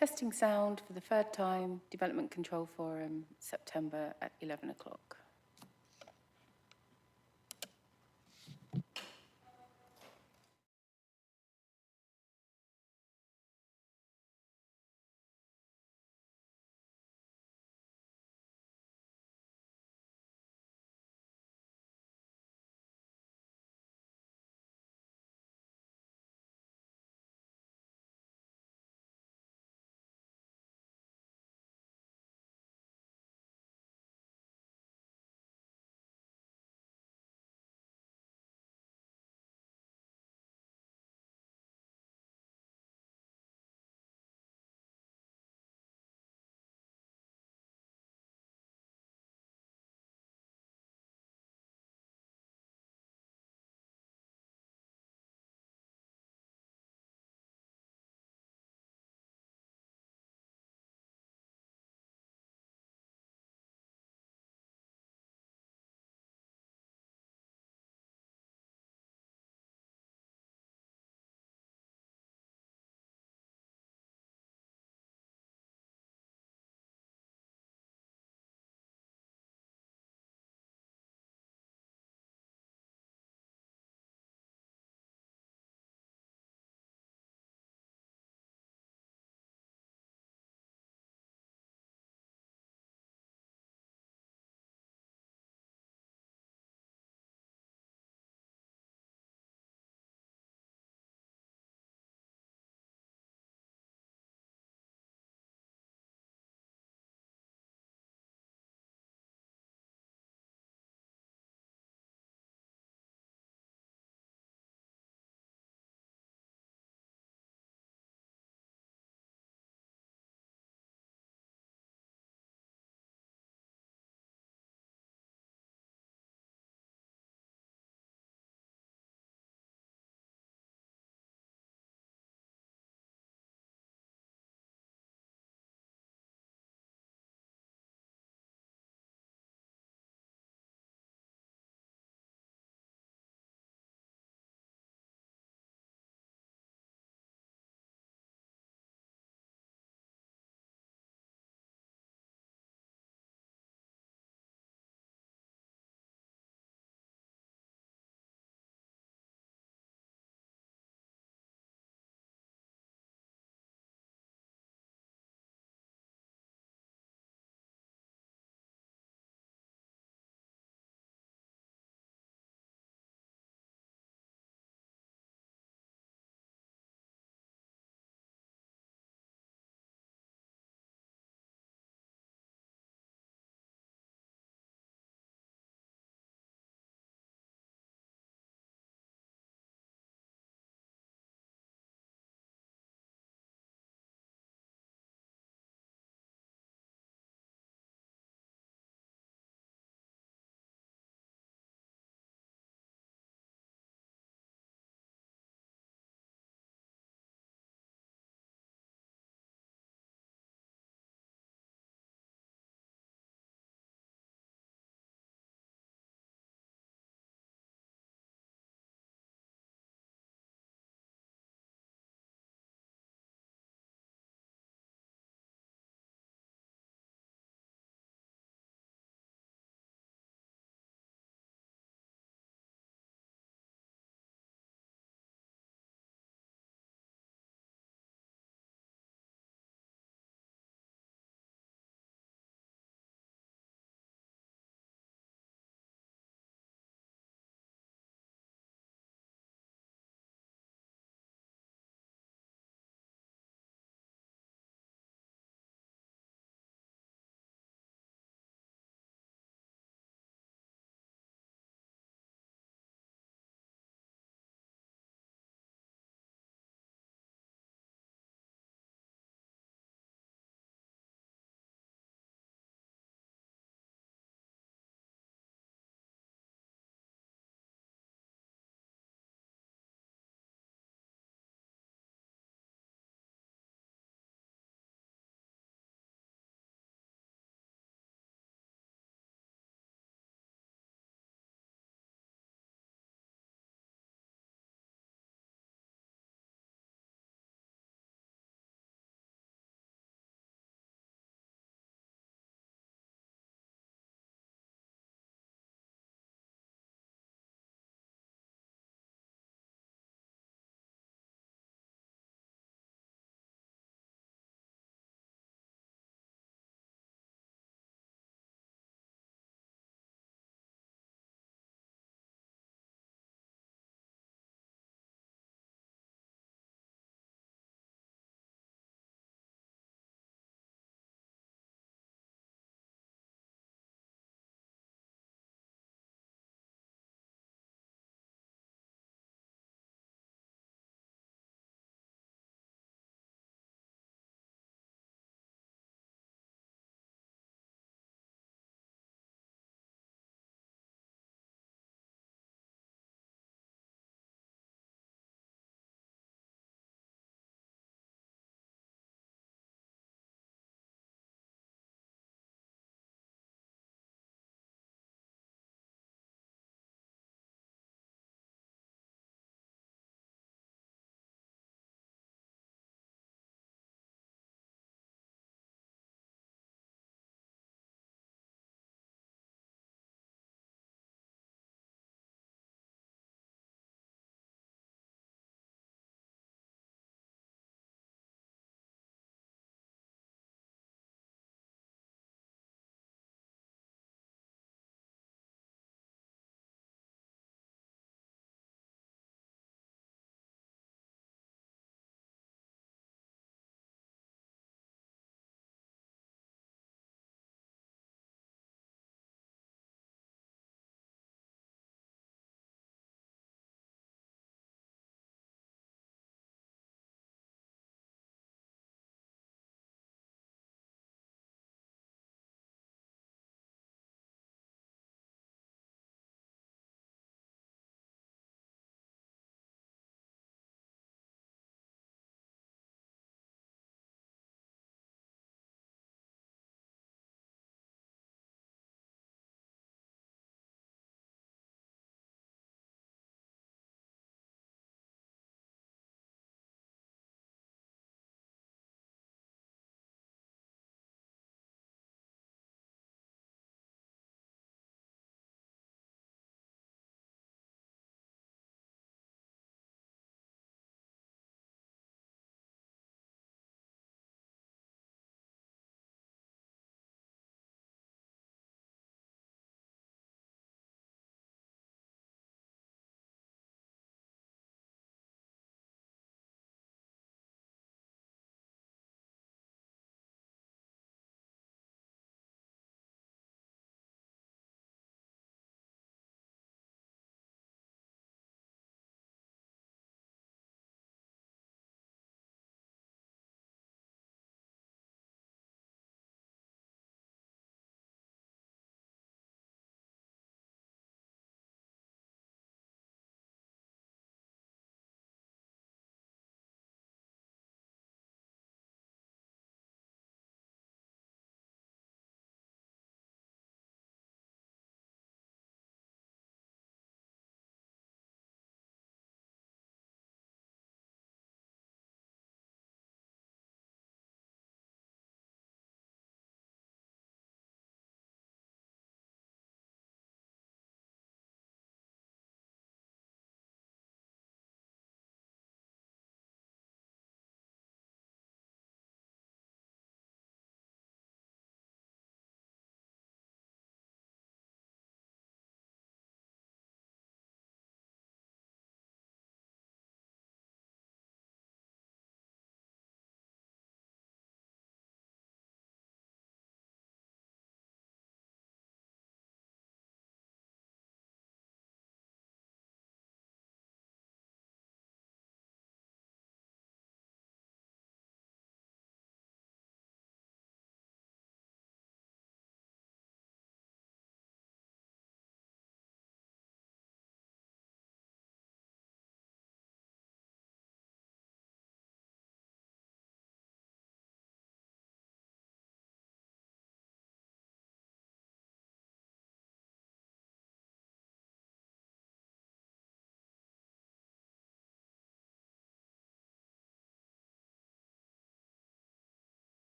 Testing sound for the third time, Development Control Forum, September at 11 o'clock.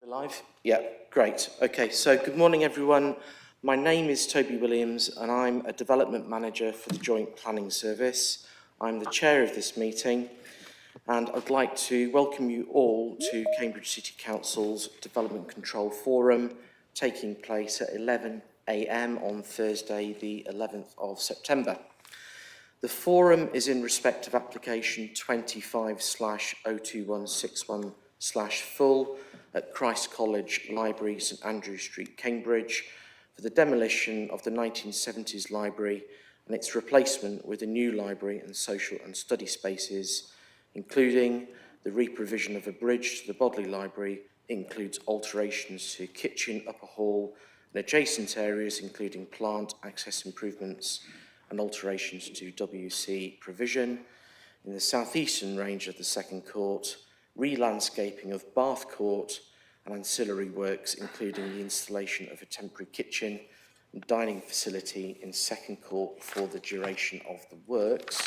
Live? Yeah, great. Okay, so good morning everyone. My name is Toby Williams and I'm a development manager for the Joint Planning Service. I'm the chair of this meeting and I'd like to welcome you all to Cambridge City Council's Development Control Forum taking place at 11 a.m. on Thursday the 11th of September. The forum is in respect of application 25/02161/full at Christ College Library, St Andrew Street, Cambridge, for the demolition of the 1970s library and its replacement with a new library and social and study spaces, including the reprovision of a bridge to the Bodley Library, includes alterations to kitchen, upper hall and adjacent areas, including plant access improvements and alterations to WC provision. In the southeastern range of the second court, re-landscaping of Bath Court and ancillary works, including the installation of a temporary kitchen and dining facility in second court for the duration of the works.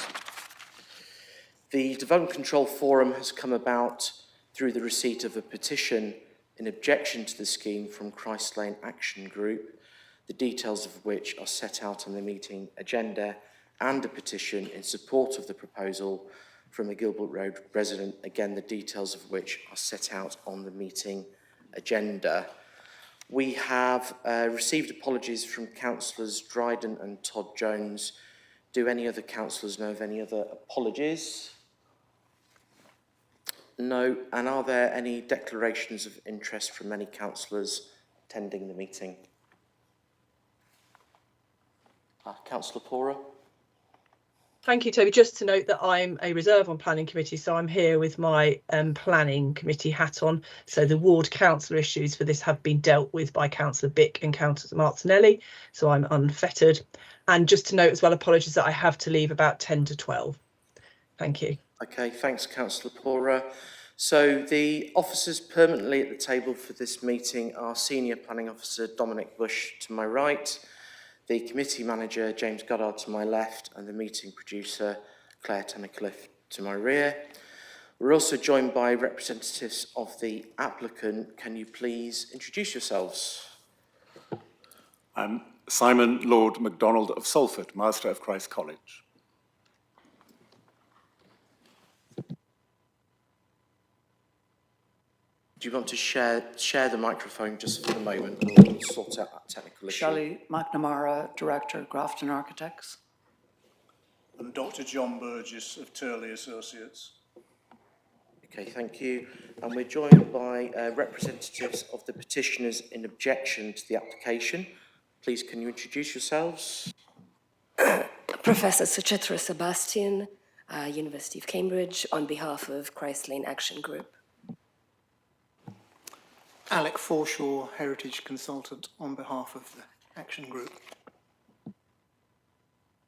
The Development Control Forum has come about through the receipt of a petition in objection to the scheme from Christ Lane Action Group, the details of which are set out on the meeting agenda, and a petition in support of the proposal from a Gilbert Road resident, again the details of which are set out on the meeting agenda. We have received apologies from councillors Dryden and Todd Jones. Do any other councillors know of any other apologies? No. And are there any declarations of interest from any councillors attending the meeting? Councillor Pora. Thank you, Toby. Just to note that I'm a reserve on planning committee, so I'm here with my planning committee hat on. So the ward councillor issues for this have been dealt with by Councillor Bick and Councillor Martinelli, so I'm unfettered. And just to note as well, apologies that I have to leave about 10 to 12. Thank you. Okay, thanks, Councillor Pora. So the officers permanently at the table for this meeting are Senior Planning Officer Dominic Bush to my right, the Committee Manager James Goddard to my left, and the Meeting Producer Claire Tunnicliffe to my rear. We're also joined by representatives of the applicant. Can you please introduce yourselves? I'm Simon Lord MacDonald of Salford, Master of Christ College. Do you want to share the microphone just for the moment and we'll sort out that technical issue? Shelley McNamara, Director, Grafton Architects. And Dr. John Burgess of Turley Associates. Okay, thank you. And we're joined by representatives of the petitioners in objection to the application. Please, can you introduce yourselves? Professor Suchitra Sebastian, University of Cambridge, on behalf of Christ Lane Action Group. Alec Forshaw, Heritage Consultant, on behalf of the Action Group.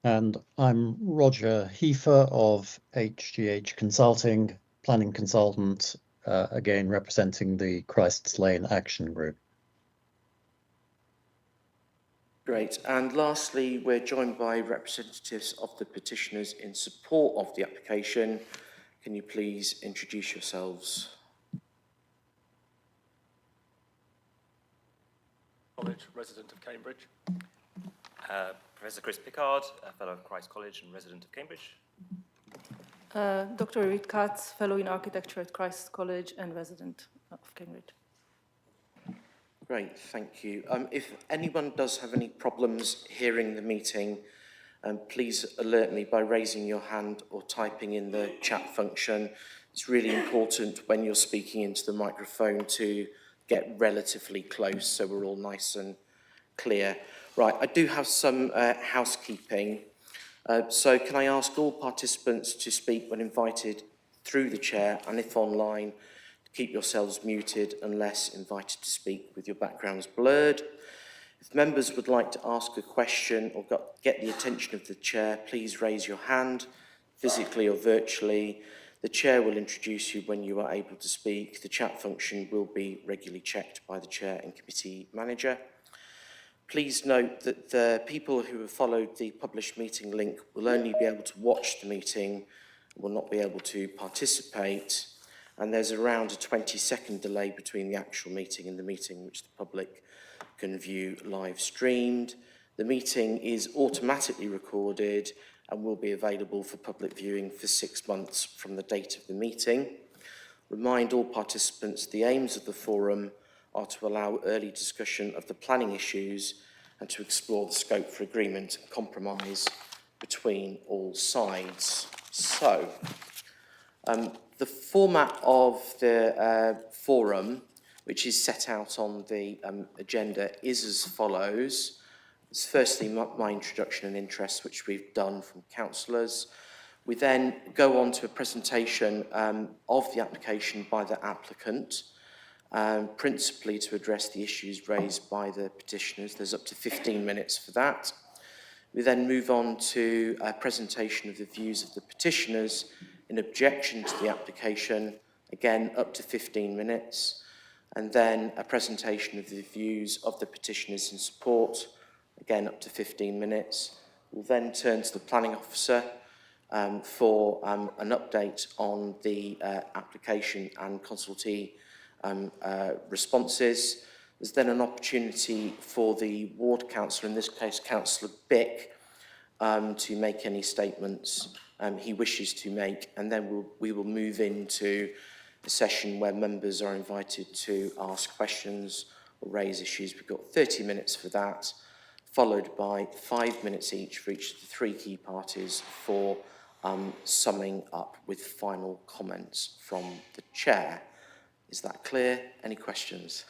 And I'm Roger Heifer of HGH Consulting, Planning Consultant, again representing the Christ's Lane Action Group. Great. And lastly, we're joined by representatives of the petitioners in support of the application. Can you please introduce yourselves? College, resident of Cambridge. Professor Chris Pickard, a fellow of Christ College and resident of Cambridge. Dr. Reid Katz, fellow in architecture at Christ College and resident of Cambridge. Great, thank you. If anyone does have any problems hearing the meeting, please alert me by raising your hand or typing in the chat function. It's really important when you're speaking into the microphone to get relatively close so we're all nice and clear. Right, I do have some housekeeping. So can I ask all participants to speak when invited through the chair, and if online, to keep yourselves muted unless invited to speak with your backgrounds blurred. If members would like to ask a question or get the attention of the chair, please raise your hand, physically or virtually. The chair will introduce you when you are able to speak. The chat function will be regularly checked by the chair and committee manager. Please note that the people who have followed the published meeting link will only be able to watch the meeting, will not be able to participate. and there's around a 20-second delay between the actual meeting and the meeting which the public can view live streamed. The meeting is automatically recorded and will be available for public viewing for 6 months from the date of the meeting. Remind all participants the aims of the forum are to allow early discussion of the planning issues and to explore the scope for agreement and compromise between all sides. So, the format of the forum, which is set out on the agenda, is as follows. It's firstly my introduction and interest, which we've done from councillors. We then go on to a presentation of the application by the applicant, principally to address the issues raised by the petitioners. There's up to 15 minutes for that. We then move on to a presentation of the views of the petitioners in objection to the application, again up to 15 minutes, and then a presentation of the views of the petitioners in support, again up to 15 minutes. We'll then turn to the planning officer for an update on the application and consultee responses. There's then an opportunity for the ward councillor, in this case Councillor Bick, to make any statements he wishes to make, and then we will move into a session where members are invited to ask questions or raise issues. We've got 30 minutes for that, followed by 5 minutes each for each of the three key parties for summing up with final comments from the chair. Is that clear? Any questions?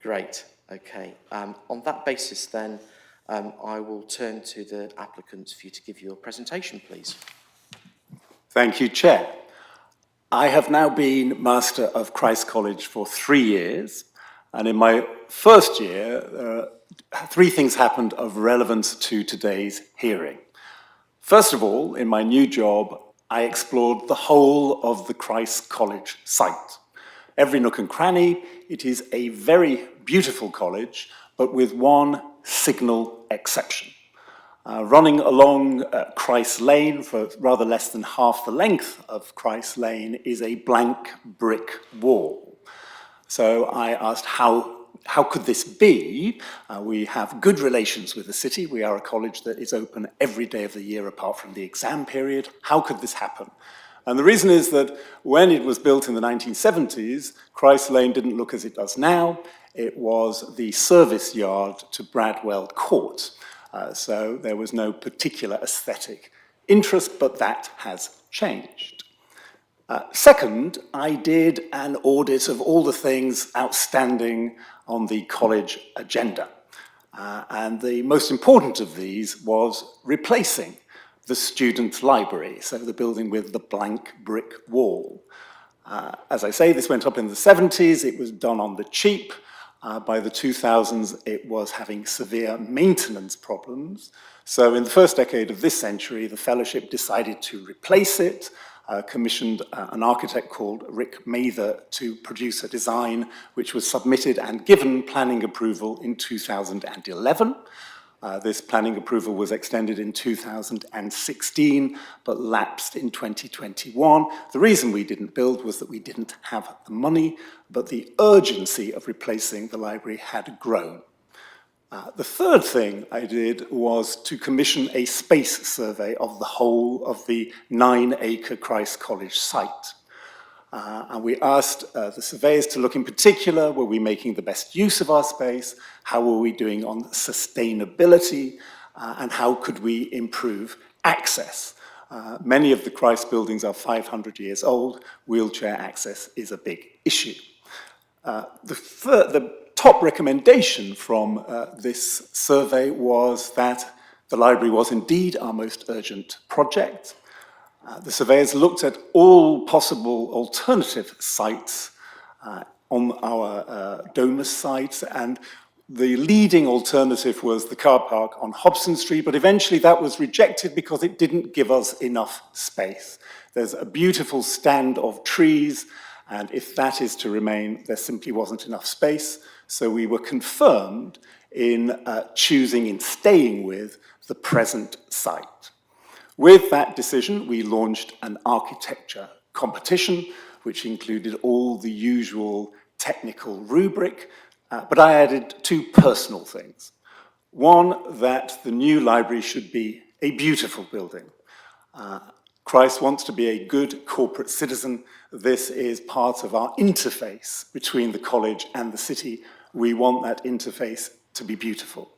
Great, okay. On that basis then, I will turn to the applicants for you to give your presentation, please. Thank you, Chair. I have now been Master of Christ College for 3 years, and in my first year, 3 things happened of relevance to today's hearing. First of all, in my new job, I explored the whole of the Christ College site. Every nook and cranny. It is a very beautiful college, but with one signal exception. Running along Christ Lane for rather less than half the length of Christ Lane is a blank brick wall. So I asked, how could this be? We have good relations with the city. We are a college that is open every day of the year apart from the exam period. How could this happen? And the reason is that when it was built in the 1970s, Christ Lane didn't look as it does now. It was the service yard to Bradwell Court. So there was no particular aesthetic interest, but that has changed. Second, I did an audit of all the things outstanding on the college agenda. And the most important of these was replacing the student library, so the building with the blank brick wall. As I say, this went up in the 70s. It was done on the cheap. By the 2000s, it was having severe maintenance problems. So in the first decade of this century, the fellowship decided to replace it, commissioned an architect called Rick Mather to produce a design which was submitted and given planning approval in 2011. This planning approval was extended in 2016, but lapsed in 2021. The reason we didn't build was that we didn't have the money, but the urgency of replacing the library had grown. The third thing I did was to commission a space survey of the whole of the 9-acre Christ College site. And we asked the surveyors to look in particular, were we making the best use of our space? How were we doing on sustainability? And how could we improve access? Many of the Christ buildings are 500 years old. Wheelchair access is a big issue. The top recommendation from this survey was that the library was indeed our most urgent project. The surveyors looked at all possible alternative sites on our Domus site, and the leading alternative was the car park on Hobson Street, but eventually that was rejected because it didn't give us enough space. There's a beautiful stand of trees, and if that is to remain, there simply wasn't enough space. So we were confirmed in staying with the present site. With that decision, we launched an architecture competition which included all the usual technical rubric, but I added two personal things. One, that the new library should be a beautiful building. Christ wants to be a good corporate citizen. This is part of our interface between the college and the city. We want that interface to be beautiful.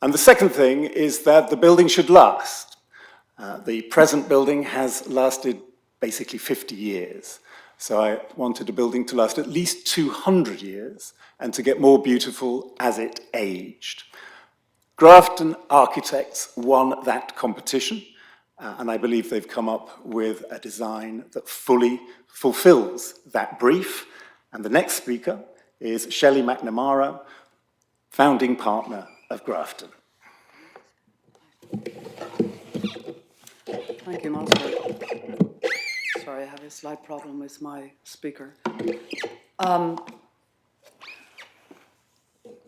And the second thing is that the building should last. The present building has lasted basically 50 years. So I wanted a building to last at least 200 years and to get more beautiful as it aged. Grafton Architects won that competition, and I believe they've come up with a design that fully fulfills that brief. And the next speaker is Shelley McNamara, founding partner of Grafton. Thank you, Master. Sorry, I have a slight problem with my speaker.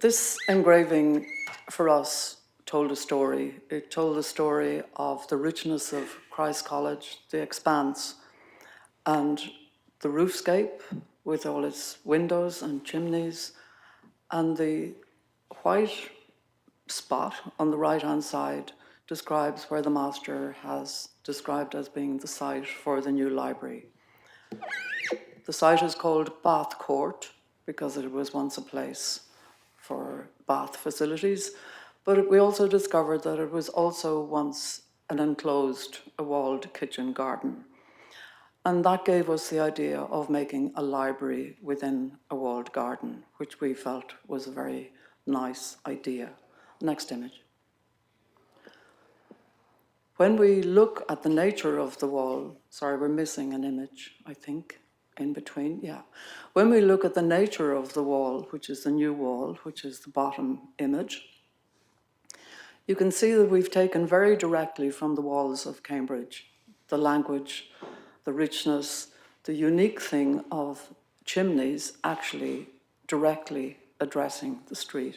This engraving for us told a story. It told the story of the richness of Christ College, the expanse, and the roofscape with all its windows and chimneys, and the white spot on the right-hand side describes where the master has described as being the site for the new library. The site is called Bath Court because it was once a place for bath facilities, but we also discovered that it was also once an enclosed, a walled kitchen garden. And that gave us the idea of making a library within a walled garden, which we felt was a very nice idea. Next image. When we look at the nature of the wall, sorry, we're missing an image, I think, in between, yeah. When we look at the nature of the wall, which is the new wall, which is the bottom image, you can see that we've taken very directly from the walls of Cambridge the language, the richness, the unique thing of chimneys actually directly addressing the street.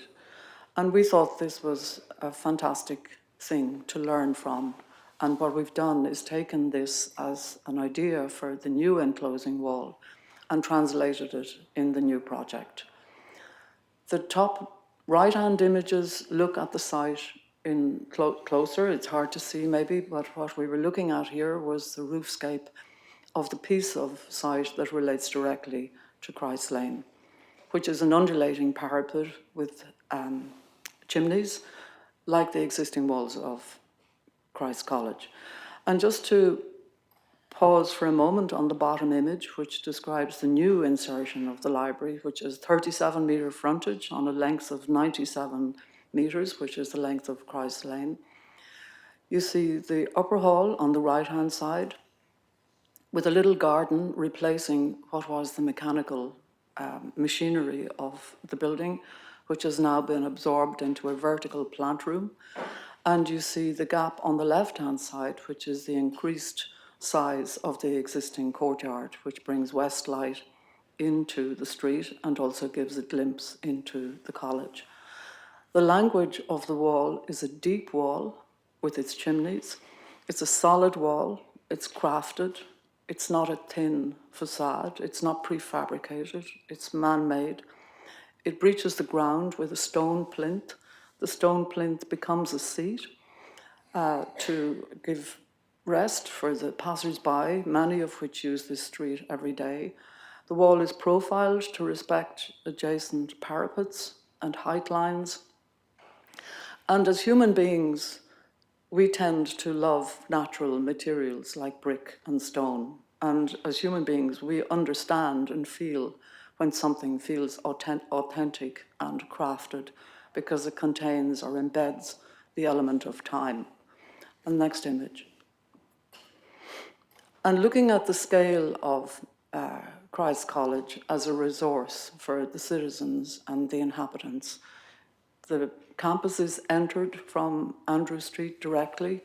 And we thought this was a fantastic thing to learn from. And what we've done is taken this as an idea for the new enclosing wall and translated it in the new project. The top right-hand images look at the site in closer. It's hard to see maybe, but what we were looking at here was the roofscape of the piece of site that relates directly to Christ Lane, which is an undulating parapet with chimneys, like the existing walls of Christ College. And just to pause for a moment on the bottom image, which describes the new insertion of the library, which is 37-metre frontage on a length of 97 metres, which is the length of Christ Lane. You see the upper hall on the right-hand side with a little garden replacing what was the mechanical machinery of the building, which has now been absorbed into a vertical plant room. And you see the gap on the left-hand side, which is the increased size of the existing courtyard, which brings west light into the street and also gives a glimpse into the college. The language of the wall is a deep wall with its chimneys. It's a solid wall, it's crafted, it's not a thin facade, it's not prefabricated, it's man-made. It breaches the ground with a stone plinth. The stone plinth becomes a seat to give rest for the passers-by, many of which use this street every day. The wall is profiled to respect adjacent parapets and height lines. And as human beings, we tend to love natural materials like brick and stone. And as human beings, we understand and feel when something feels authentic and crafted because it contains or embeds the element of time. And next image. And looking at the scale of Christ College as a resource for the citizens and the inhabitants, the campus is entered from Andrew Street directly.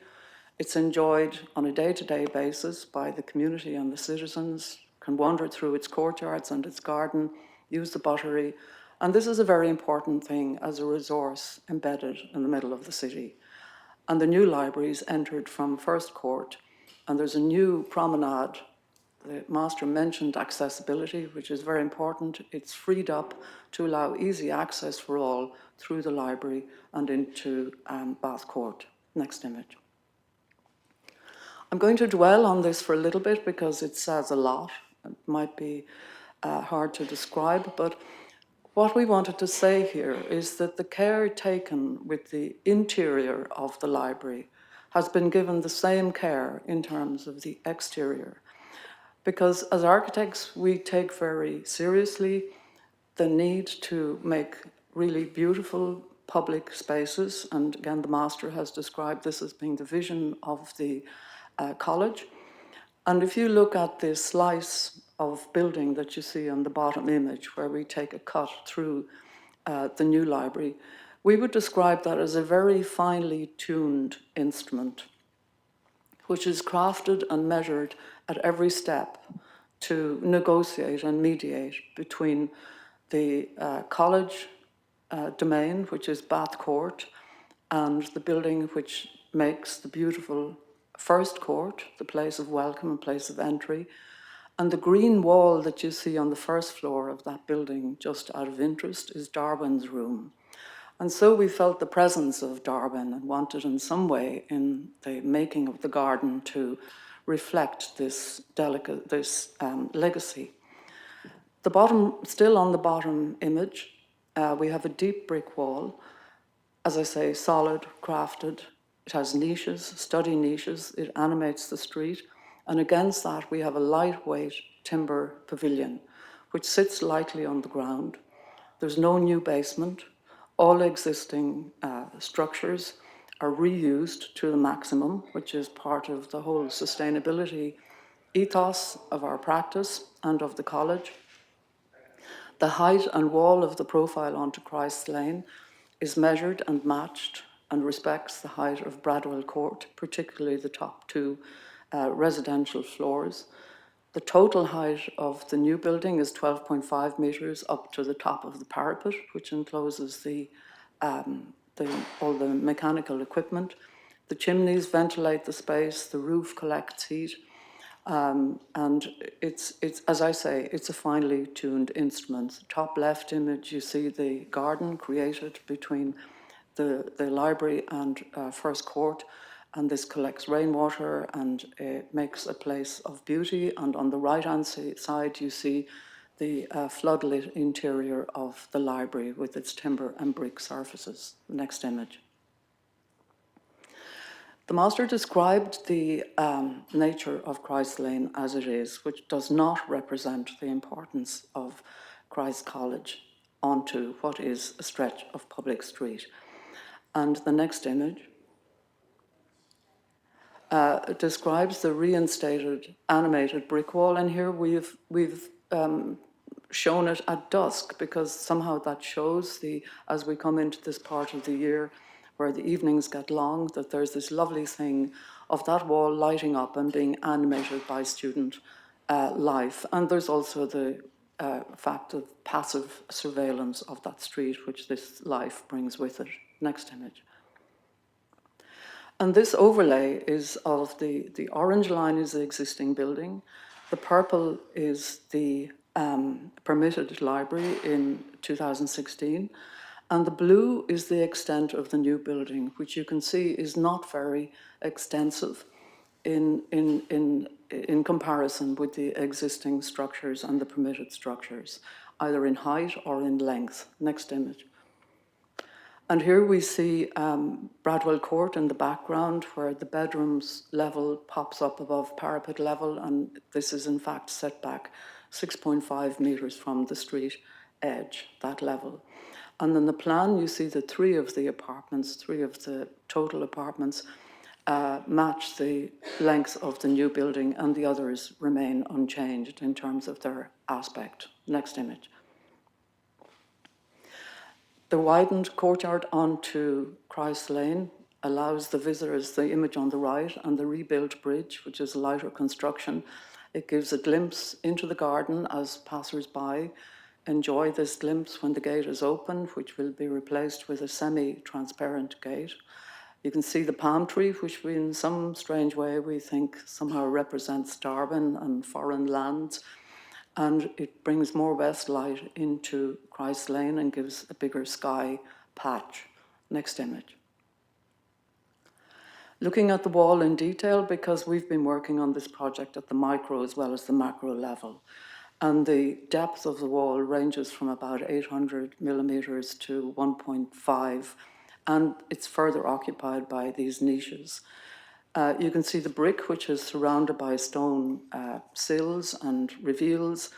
It's enjoyed on a day-to-day basis by the community and the citizens, can wander through its courtyards and its garden, use the buttery. And this is a very important thing as a resource embedded in the middle of the city. And the new library is entered from First Court, and there's a new promenade the Master mentioned accessibility, which is very important. It's freed up to allow easy access for all through the library and into Bath Court. Next image. I'm going to dwell on this for a little bit because it says a lot. It might be hard to describe, but what we wanted to say here is that the care taken with the interior of the library has been given the same care in terms of the exterior. Because as architects, we take very seriously the need to make really beautiful public spaces. And again, the Master has described this as being the vision of the college. And if you look at this slice of building that you see on the bottom image, where we take a cut through the new library, we would describe that as a very finely tuned instrument, which is crafted and measured at every step to negotiate and mediate between the college domain, which is Bath Court, and the building which makes the beautiful first court, the place of welcome and place of entry. And the green wall that you see on the first floor of that building, just out of interest, is Darwin's room. And so we felt the presence of Darwin and wanted in some way in the making of the garden to reflect this legacy. The bottom, still on the bottom image, we have a deep brick wall, as I say, solid, crafted. It has niches, study niches. It animates the street. And against that, we have a lightweight timber pavilion, which sits lightly on the ground. There's no new basement. All existing structures are reused to the maximum, which is part of the whole sustainability ethos of our practice and of the college. The height and wall of the profile onto Christ's Lane is measured and matched and respects the height of Bradwell Court, particularly the top two residential floors. The total height of the new building is 12.5 metres up to the top of the parapet, which encloses all the mechanical equipment. The chimneys ventilate the space, the roof collects heat, and it's, as I say, it's a finely tuned instrument. Top left image, you see the garden created between the library and first court, and this collects rainwater and makes a place of beauty. And on the right-hand side, you see the floodlit interior of the library with its timber and brick surfaces. Next image. The Master described the nature of Christ's Lane as it is, which does not represent the importance of Christ's College onto what is a stretch of public street. And the next image describes the reinstated animated brick wall. And here we've shown it at dusk, because somehow that shows as we come into this part of the year where the evenings get long, that there's this lovely thing of that wall lighting up and being animated by student life. And there's also the fact of passive surveillance of that street, which this life brings with it. Next image. And this overlay is of the orange line is the existing building. The purple is the permitted library in 2016. And the blue is the extent of the new building, which you can see is not very extensive in comparison with the existing structures and the permitted structures, either in height or in length. Next image. And here we see Bradwell Court in the background, where the bedrooms level pops up above parapet level, and this is in fact set back 6.5 metres from the street edge, that level. And in the plan, you see that three of the total apartments match the length of the new building, and the others remain unchanged in terms of their aspect. Next image. The widened courtyard onto Christ's Lane allows the visitors, the image on the right, and the rebuilt bridge, which is a lighter construction. It gives a glimpse into the garden as passers-by enjoy this glimpse when the gate is open, which will be replaced with a semi-transparent gate. You can see the palm tree, which we, in some strange way, we think somehow represents Darwin and foreign lands. And it brings more west light into Christ Lane and gives a bigger sky patch. Next image. Looking at the wall in detail, because we've been working on this project at the micro as well as the macro level. And the depth of the wall ranges from about 800 millimeters to 1.5, and it's further occupied by these niches. You can see the brick, which is surrounded by stone sills and reveals.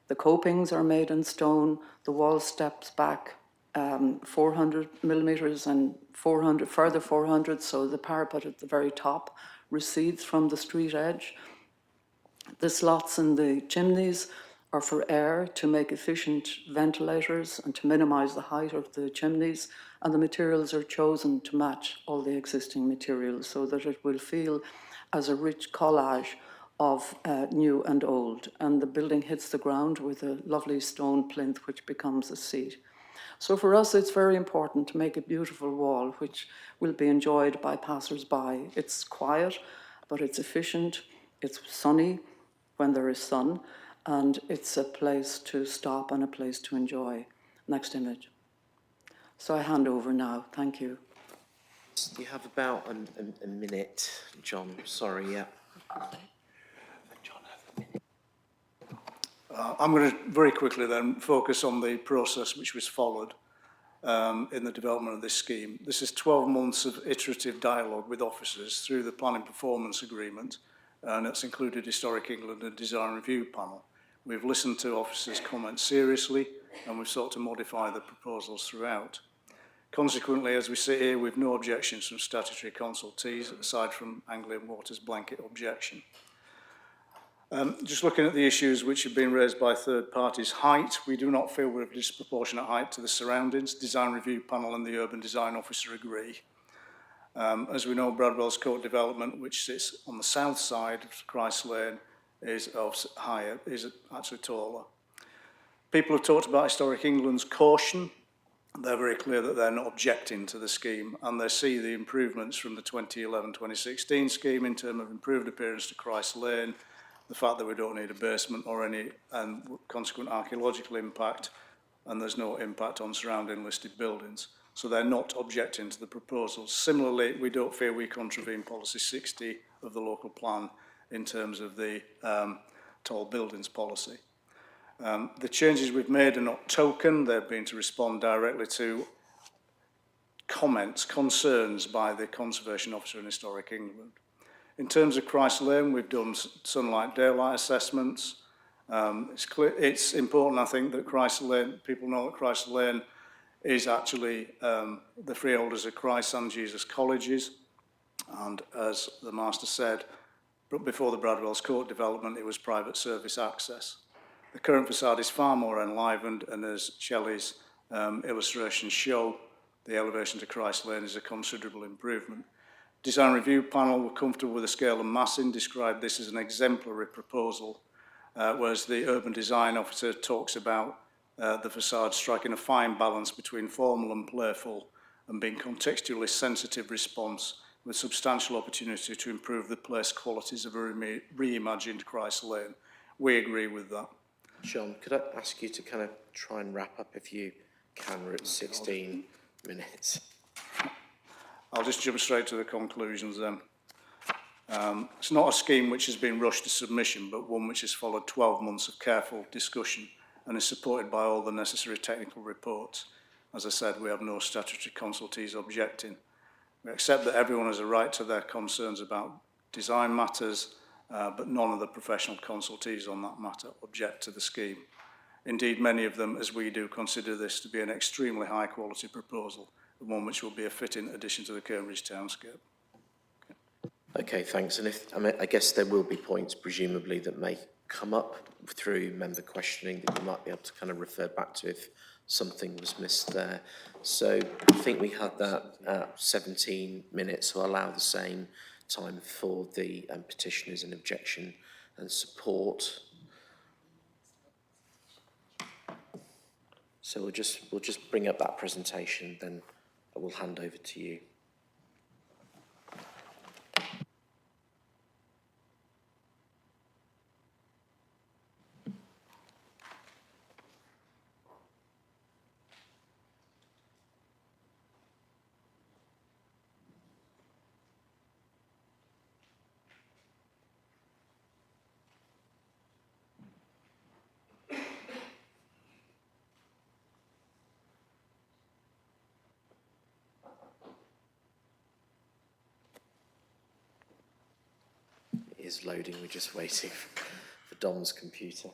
The copings are made in stone. The wall steps back 400 millimeters and further 400, so the parapet at the very top recedes from the street edge. The slots in the chimneys are for air to make efficient ventilators and to minimize the height of the chimneys, and the materials are chosen to match all the existing materials so that it will feel as a rich collage of new and old. And the building hits the ground with a lovely stone plinth which becomes a seat. So for us, it's very important to make a beautiful wall which will be enjoyed by passers-by. It's quiet, but it's efficient, it's sunny when there is sun, and it's a place to stop and a place to enjoy. Next image. So I hand over now. Thank you. You have about a minute, John. Sorry, yeah. I'm going to very quickly then focus on the process which was followed in the development of this scheme. This is 12 months of iterative dialogue with officers through the Planning Performance Agreement, and it's included Historic England and Design Review Panel. We've listened to officers' comments seriously, and we've sought to modify the proposals throughout. Consequently, as we sit here, we've no objections from statutory consultees, aside from Anglian Water's blanket objection. Just looking at the issues which have been raised by third parties, height, we do not feel we're of disproportionate height to the surroundings. Design Review Panel and the Urban Design Officer agree. As we know, Bradwell's Court development, which sits on the south side of Christ Lane, is actually taller. People have talked about Historic England's caution. They're very clear that they're not objecting to the scheme, and they see the improvements from the 2011-2016 scheme in terms of improved appearance to Christ Lane, the fact that we don't need a basement or any consequent archaeological impact, and there's no impact on surrounding listed buildings. So they're not objecting to the proposals. Similarly, we don't feel we contravene policy 60 of the local plan in terms of the tall buildings policy. The changes we've made are not token. They've been to respond directly to comments, concerns by the Conservation Officer in Historic England. In terms of Christ Lane, we've done sunlight daylight assessments. It's important, I think, that Christ Lane, people know that Christ Lane is actually the freeholders of Christ and Jesus colleges. And as the Master said, before the Bradwell's Court development, it was private service access. The current facade is far more enlivened, and as Shelley's illustrations show, the elevation to Christ Lane is a considerable improvement. Design Review Panel were comfortable with the scale and massing, described this as an exemplary proposal, whereas the Urban Design Officer talks about the facade striking a fine balance between formal and playful and being contextually sensitive response with substantial opportunity to improve the place qualities of a reimagined Christ Lane. We agree with that. John, could I ask you to kind of try and wrap up if you can? We're at 16 minutes. I'll just jump straight to the conclusions then. It's not a scheme which has been rushed to submission, but one which has followed 12 months of careful discussion and is supported by all the necessary technical reports. As I said, we have no statutory consultees objecting. We accept that everyone has a right to their concerns about design matters, but none of the professional consultees on that matter object to the scheme. Indeed, many of them, as we do, consider this to be an extremely high quality proposal, and one which will be a fitting addition to the Cambridge townscape. Okay, thanks. And I guess there will be points, presumably, that may come up through member questioning that you might be able to kind of refer back to if something was missed there. So I think we had that at 17 minutes, so I'll allow the same time for the petitioners in objection and support. So we'll just bring up that presentation, then I will hand over to you. is loading. We're just waiting for Dom's computer.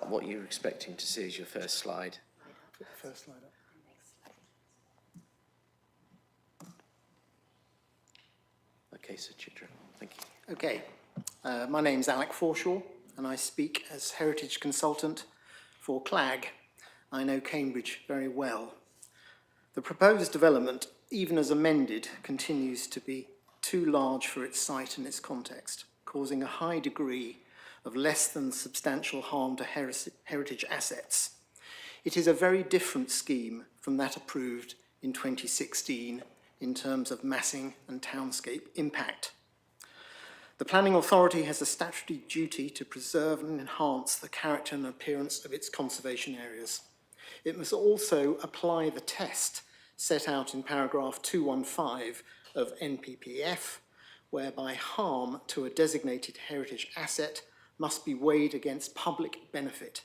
What you're expecting to see is your first slide. Put the first slide up. Okay, so Chitra, thank you. Okay, my name's Alec Forshaw, and I speak as Heritage Consultant for CLAG. I know Cambridge very well. The proposed development, even as amended, continues to be too large for its site and its context, causing a high degree of less than substantial harm to heritage assets. It is a very different scheme from that approved in 2016 in terms of massing and townscape impact. The Planning Authority has a statutory duty to preserve and enhance the character and appearance of its conservation areas. It must also apply the test set out in paragraph 215 of NPPF, whereby harm to a designated heritage asset must be weighed against public benefit.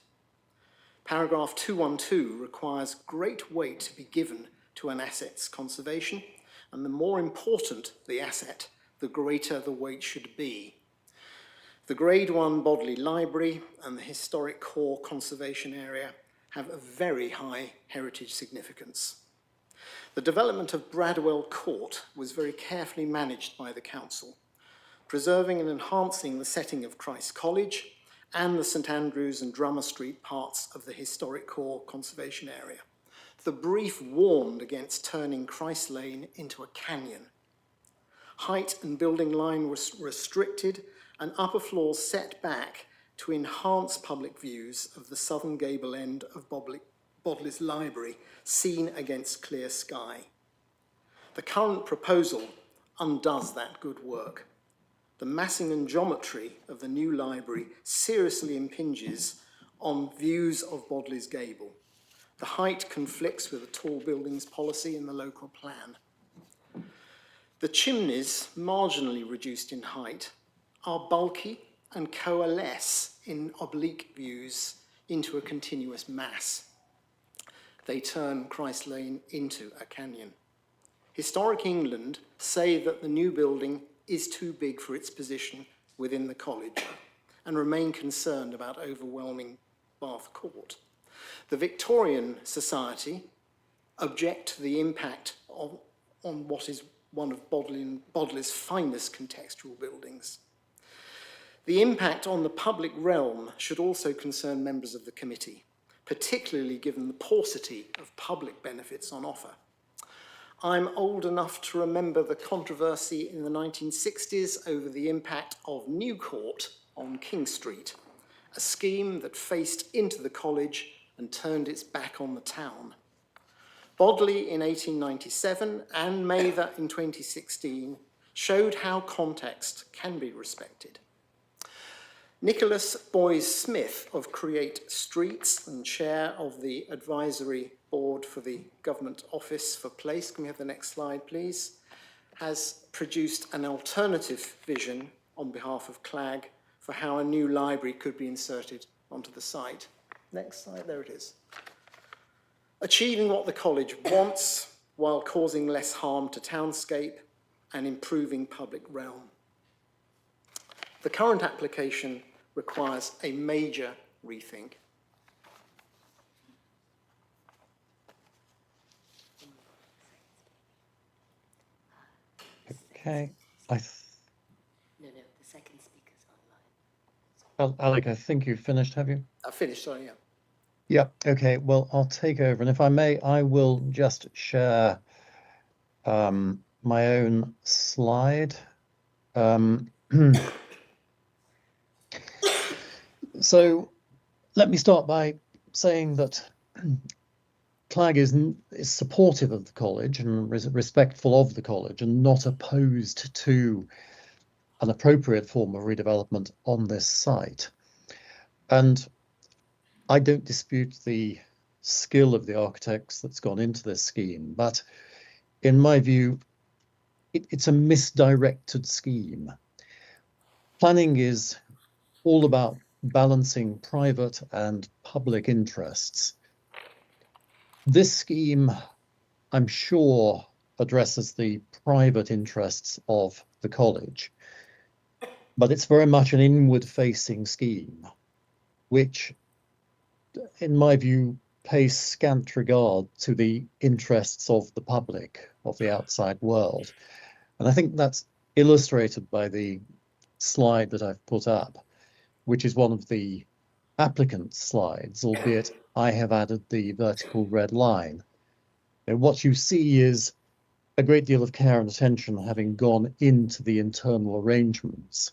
Paragraph 212 requires great weight to be given to an asset's conservation, and the more important the asset, the greater the weight should be. The Grade 1 Bodley Library and the Historic Core Conservation Area have a very high heritage significance. The development of Bradwell Court was very carefully managed by the council, preserving and enhancing the setting of Christ College and the St Andrews and Drummer Street parts of the Historic Core Conservation Area. The brief warned against turning Christ Lane into a canyon. Height and building line was restricted and upper floors set back to enhance public views of the southern gable end of Bodley's Library, seen against clear sky. The current proposal undoes that good work. The massing and geometry of the new library seriously impinges on views of Bodley's Gable. The height conflicts with the tall buildings policy in the local plan. The chimneys, marginally reduced in height, are bulky and coalesce in oblique views into a continuous mass. They turn Christ Lane into a canyon. Historic England say that the new building is too big for its position within the college and remain concerned about overwhelming Bath Court. The Victorian Society object to the impact on what is one of Bodley's finest contextual buildings. The impact on the public realm should also concern members of the committee, particularly given the paucity of public benefits on offer. I'm old enough to remember the controversy in the 1960s over the impact of New Court on King Street, a scheme that faced into the college and turned its back on the town. Bodley in 1897 and Mather in 2016 showed how context can be respected. Nicholas Boys-Smith of Create Streets and chair of the advisory board for the Government Office for Place, can we have the next slide please, has produced an alternative vision on behalf of CLAG for how a new library could be inserted onto the site. Next slide, there it is. Achieving what the college wants while causing less harm to townscape and improving public realm. The current application requires a major rethink. Okay. No, the second speaker's online. Well, Alec, I think you've finished, have you? I finished, sorry, yeah. Yeah, okay. Well, I'll take over. And if I may, I will just share my own slide. So let me start by saying that CLAG is supportive of the college and respectful of the college and not opposed to an appropriate form of redevelopment on this site. And I don't dispute the skill of the architects that's gone into this scheme, but in my view, it's a misdirected scheme. Planning is all about balancing private and public interests. This scheme, I'm sure, addresses the private interests of the college, but it's very much an inward-facing scheme, which, in my view, pays scant regard to the interests of the public, of the outside world. And I think that's illustrated by the slide that I've put up, which is one of the applicant's slides, albeit I have added the vertical red line. And what you see is a great deal of care and attention having gone into the internal arrangements.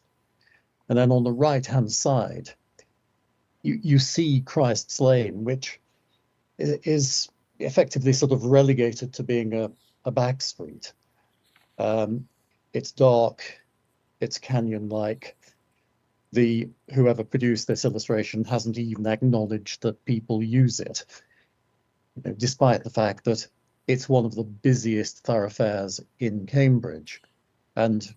And then on the right-hand side, you see Christ's Lane, which is effectively sort of relegated to being a back street. It's dark, it's canyon-like. Whoever produced this illustration hasn't even acknowledged that people use it, despite the fact that it's one of the busiest thoroughfares in Cambridge, and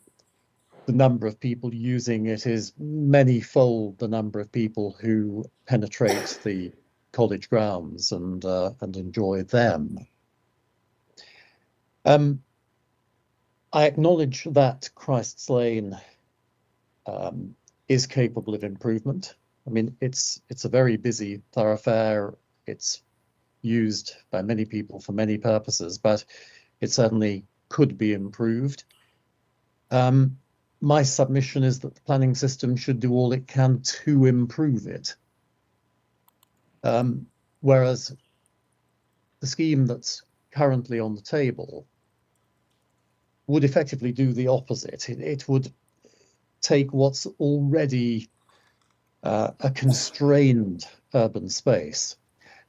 the number of people using it is many-fold the number of people who penetrate the college grounds and enjoy them. I acknowledge that Christ's Lane is capable of improvement. I mean, it's a very busy thoroughfare. It's used by many people for many purposes, but it certainly could be improved. My submission is that the planning system should do all it can to improve it. Whereas the scheme that's currently on the table would effectively do the opposite. It would take what's already a constrained urban space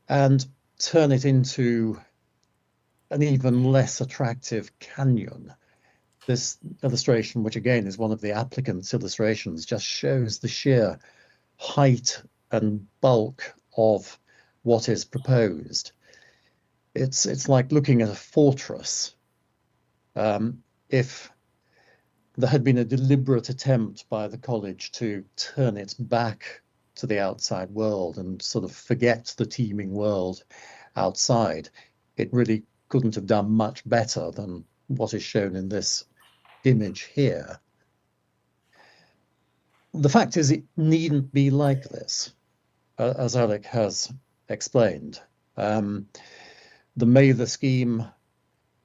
and turn it into an even less attractive canyon. This illustration, which again is one of the applicant's illustrations, just shows the sheer height and bulk of what is proposed. It's like looking at a fortress. If there had been a deliberate attempt by the college to turn its back to the outside world and sort of forget the teeming world outside, it really couldn't have done much better than what is shown in this image here. The fact is, it needn't be like this, as Alec has explained. The Mather scheme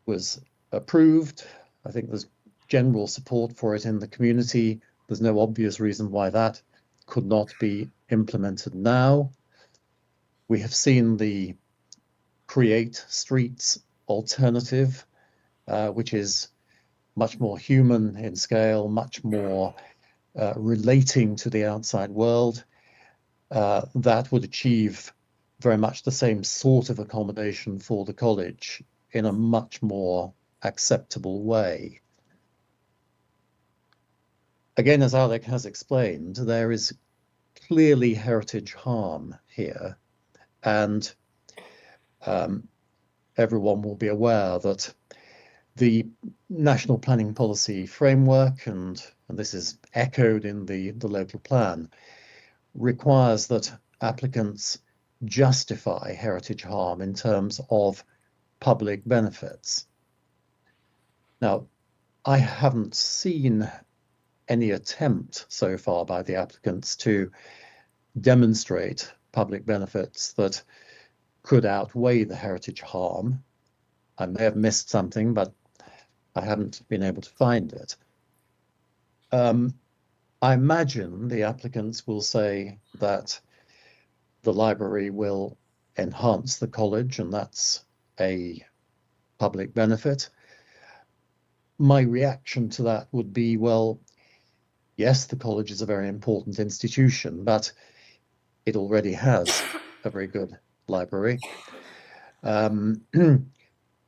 was approved. I think there's general support for it in the community. There's no obvious reason why that could not be implemented now. We have seen the Create Streets alternative, which is much more human in scale, much more relating to the outside world. That would achieve very much the same sort of accommodation for the college in a much more acceptable way. Again, as Alec has explained, there is clearly heritage harm here, and everyone will be aware that the National Planning Policy Framework, and this is echoed in the local plan, requires that applicants justify heritage harm in terms of public benefits. Now, I haven't seen any attempt so far by the applicants to demonstrate public benefits that could outweigh the heritage harm. I may have missed something, but I haven't been able to find it. I imagine the applicants will say that the library will enhance the college, and that's a public benefit. My reaction to that would be, well, yes, the college is a very important institution, but it already has a very good library.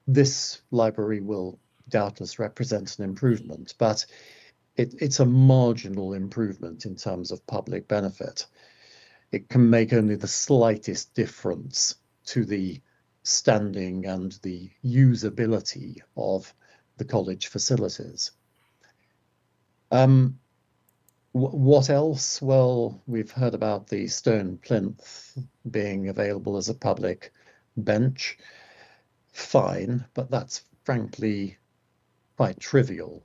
This library will doubtless represent an improvement, but it's a marginal improvement in terms of public benefit. It can make only the slightest difference to the standing and the usability of the college facilities. What else? Well, we've heard about the stone plinth being available as a public bench. Fine, but that's frankly quite trivial.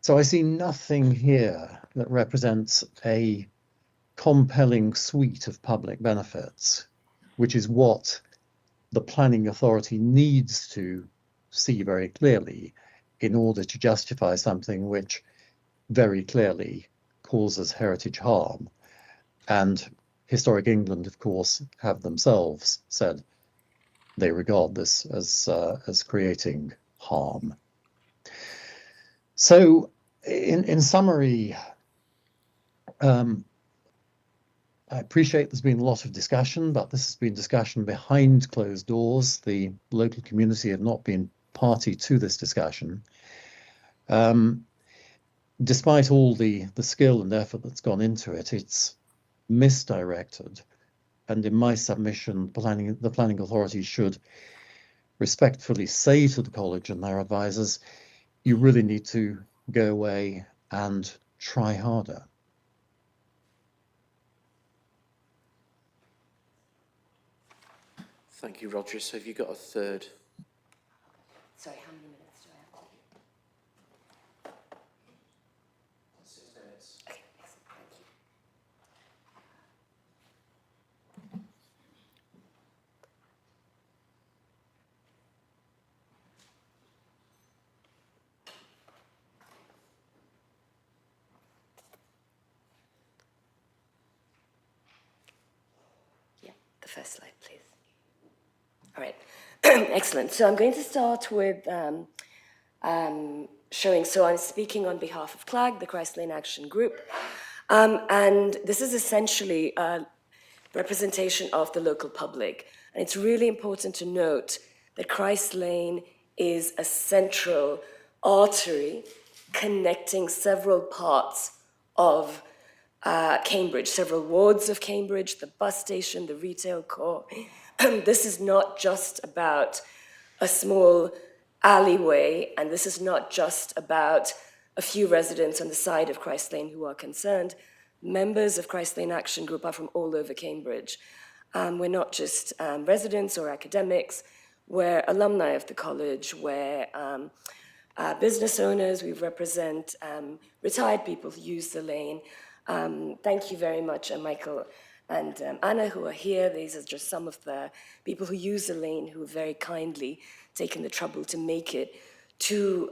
So I see nothing here that represents a compelling suite of public benefits, which is what the planning authority needs to see very clearly in order to justify something which very clearly causes heritage harm. And Historic England, of course, have themselves said they regard this as creating harm. So, in summary, I appreciate there's been a lot of discussion, but this has been discussion behind closed doors. The local community have not been party to this discussion. Despite all the skill and effort that's gone into it, it's misdirected. And in my submission, the planning authority should respectfully say to the college and their advisors, you really need to go away and try harder. Thank you, Roger. So have you got a third? Sorry, how many minutes do I have? 6 minutes. Okay, excellent, thank you. Yeah, the first slide, please. All right, excellent. So I'm going to start with showing, so I'm speaking on behalf of CLAG, the Christ Lane Action Group, and this is essentially a representation of the local public. And it's really important to note that Christ Lane is a central artery connecting several parts of Cambridge, several wards of Cambridge, the bus station, the retail core. This is not just about a small alleyway, and this is not just about a few residents on the side of Christ Lane who are concerned. Members of Christ Lane Action Group are from all over Cambridge. We're not just residents or academics, we're alumni of the college, we're business owners, we represent retired people who use the lane. Thank you very much, Michael and Anna, who are here. These are just some of the people who use the lane who have very kindly taken the trouble to make it to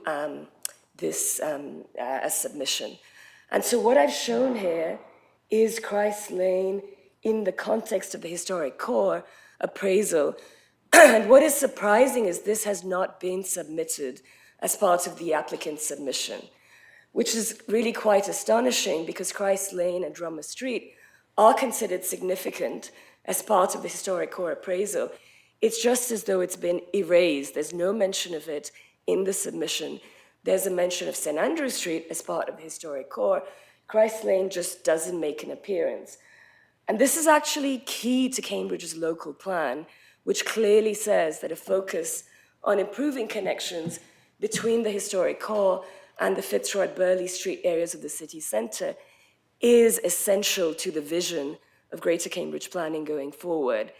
this submission. And so what I've shown here is Christ Lane in the context of the historic core appraisal. And what is surprising is this has not been submitted as part of the applicant's submission, which is really quite astonishing because Christ Lane and Drummer Street are considered significant as part of the historic core appraisal. It's just as though it's been erased. There's no mention of it in the submission. There's a mention of St. Andrew Street as part of the historic core. Christ Lane just doesn't make an appearance. And this is actually key to Cambridge's local plan, which clearly says that a focus on improving connections between the historic core and the Fitzroy Burley Street areas of the city centre is essential to the vision of Greater Cambridge planning going forward.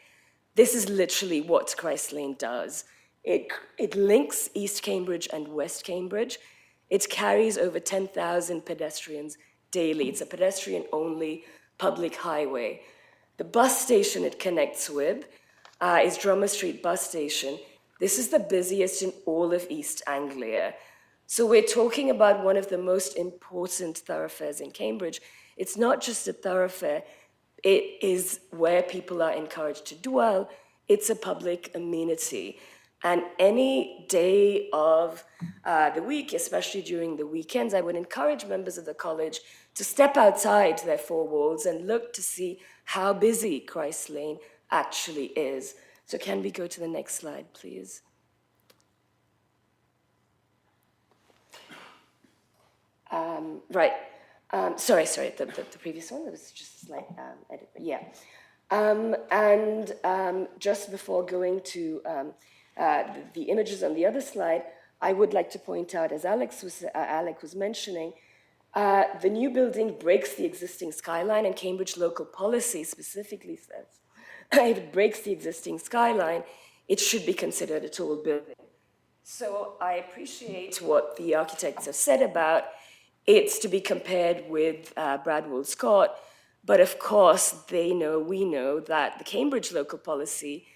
This is literally what Christ Lane does. It links East Cambridge and West Cambridge. It carries over 10,000 pedestrians daily. It's a pedestrian-only public highway. The bus station it connects with is Drummer Street Bus Station. This is the busiest in all of East Anglia. So we're talking about one of the most important thoroughfares in Cambridge. It's not just a thoroughfare, it is where people are encouraged to dwell. It's a public amenity. And any day of the week, especially during the weekends, I would encourage members of the college to step outside their four walls and look to see how busy Christ Lane actually is. So can we go to the next slide, please? Right. Sorry, the previous one, there was just a slight edit, but yeah. Just before going to the images on the other slide, I would like to point out, as Alec was mentioning, the new building breaks the existing skyline, and Cambridge local policy specifically says if it breaks the existing skyline, it should be considered a tall building. So I appreciate what the architects have said about it's to be compared with Bradwell's Court, but of course we know that the Cambridge local policy,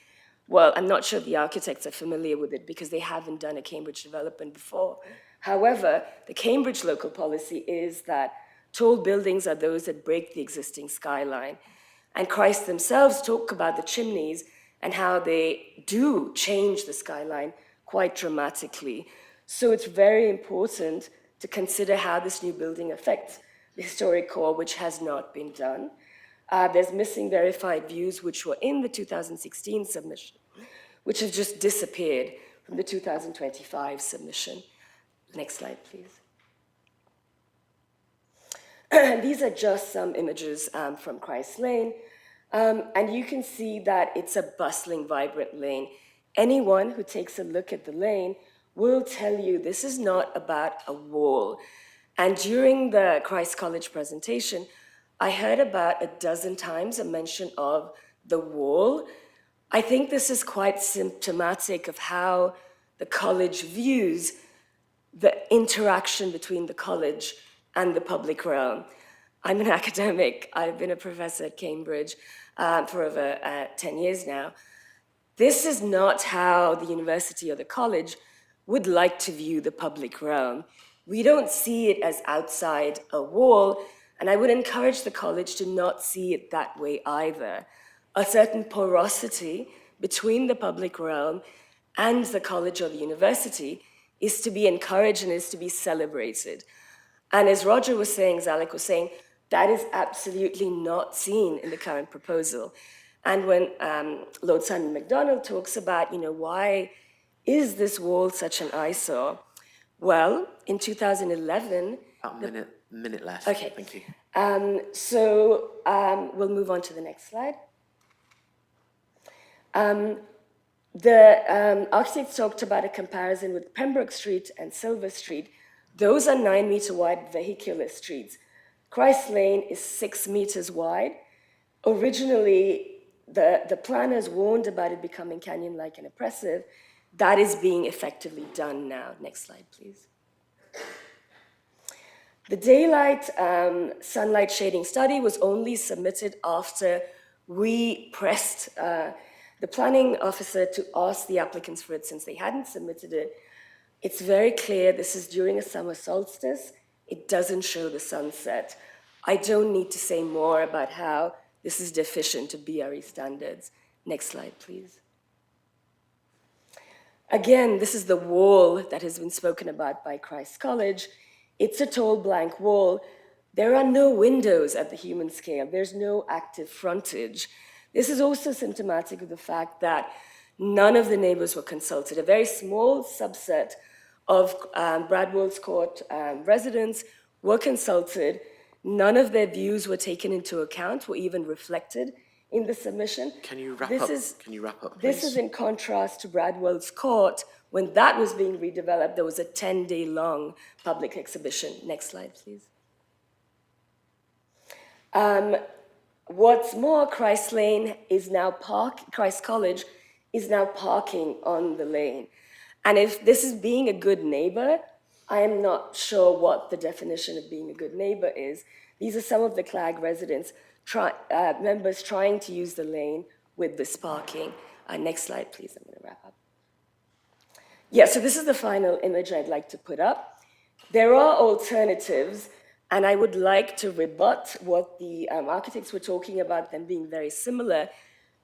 well, I'm not sure the architects are familiar with it because they haven't done a Cambridge development before. However, the Cambridge local policy is that tall buildings are those that break the existing skyline. And Christ themselves talk about the chimneys and how they do change the skyline quite dramatically. So it's very important to consider how this new building affects the historic core, which has not been done. There's missing verified views, which were in the 2016 submission, which have just disappeared from the 2025 submission. Next slide, please. These are just some images from Christ Lane. And you can see that it's a bustling, vibrant lane. Anyone who takes a look at the lane will tell you this is not about a wall. And during the Christ College presentation, I heard about a dozen times a mention of the wall. I think this is quite symptomatic of how the college views the interaction between the college and the public realm. I'm an academic. I've been a professor at Cambridge for over 10 years now. This is not how the university or the college would like to view the public realm. We don't see it as outside a wall, and I would encourage the college to not see it that way either. A certain porosity between the public realm and the college or the university is to be encouraged and is to be celebrated. And as Roger was saying, as Alec was saying, that is absolutely not seen in the current proposal. And when Lord Simon MacDonald talks about, why is this wall such an eyesore? Well, in 2011... About a minute left. Okay. Thank you. We'll move on to the next slide. The architects talked about a comparison with Pembroke Street and Silver Street. Those are 9-meter wide vehicular streets. Christ Lane is 6 meters wide. Originally, the planners warned about it becoming canyon-like and oppressive. That is being effectively done now. Next slide, please. The daylight sunlight shading study was only submitted after we pressed the planning officer to ask the applicants for it since they hadn't submitted it. It's very clear this is during a summer solstice. It doesn't show the sunset. I don't need to say more about how this is deficient to BRE standards. Next slide, please. Again, this is the wall that has been spoken about by Christ College. It's a tall blank wall. There are no windows at the human scale. There's no active frontage. This is also symptomatic of the fact that none of the neighbors were consulted. A very small subset of Bradwell's Court residents were consulted. None of their views were taken into account, were even reflected in the submission. Can you wrap up? Can you wrap up, please? This is in contrast to Bradwell's Court. When that was being redeveloped, there was a 10-day-long public exhibition. Next slide, please. What's more, Christ Lane is now Christ College is now parking on the lane. And if this is being a good neighbor, I am not sure what the definition of being a good neighbor is. These are some of the CLAG residents, members trying to use the lane with this parking. Next slide, please. I'm going to wrap up. Yeah, so this is the final image I'd like to put up. There are alternatives, and I would like to rebut what the architects were talking about, them being very similar.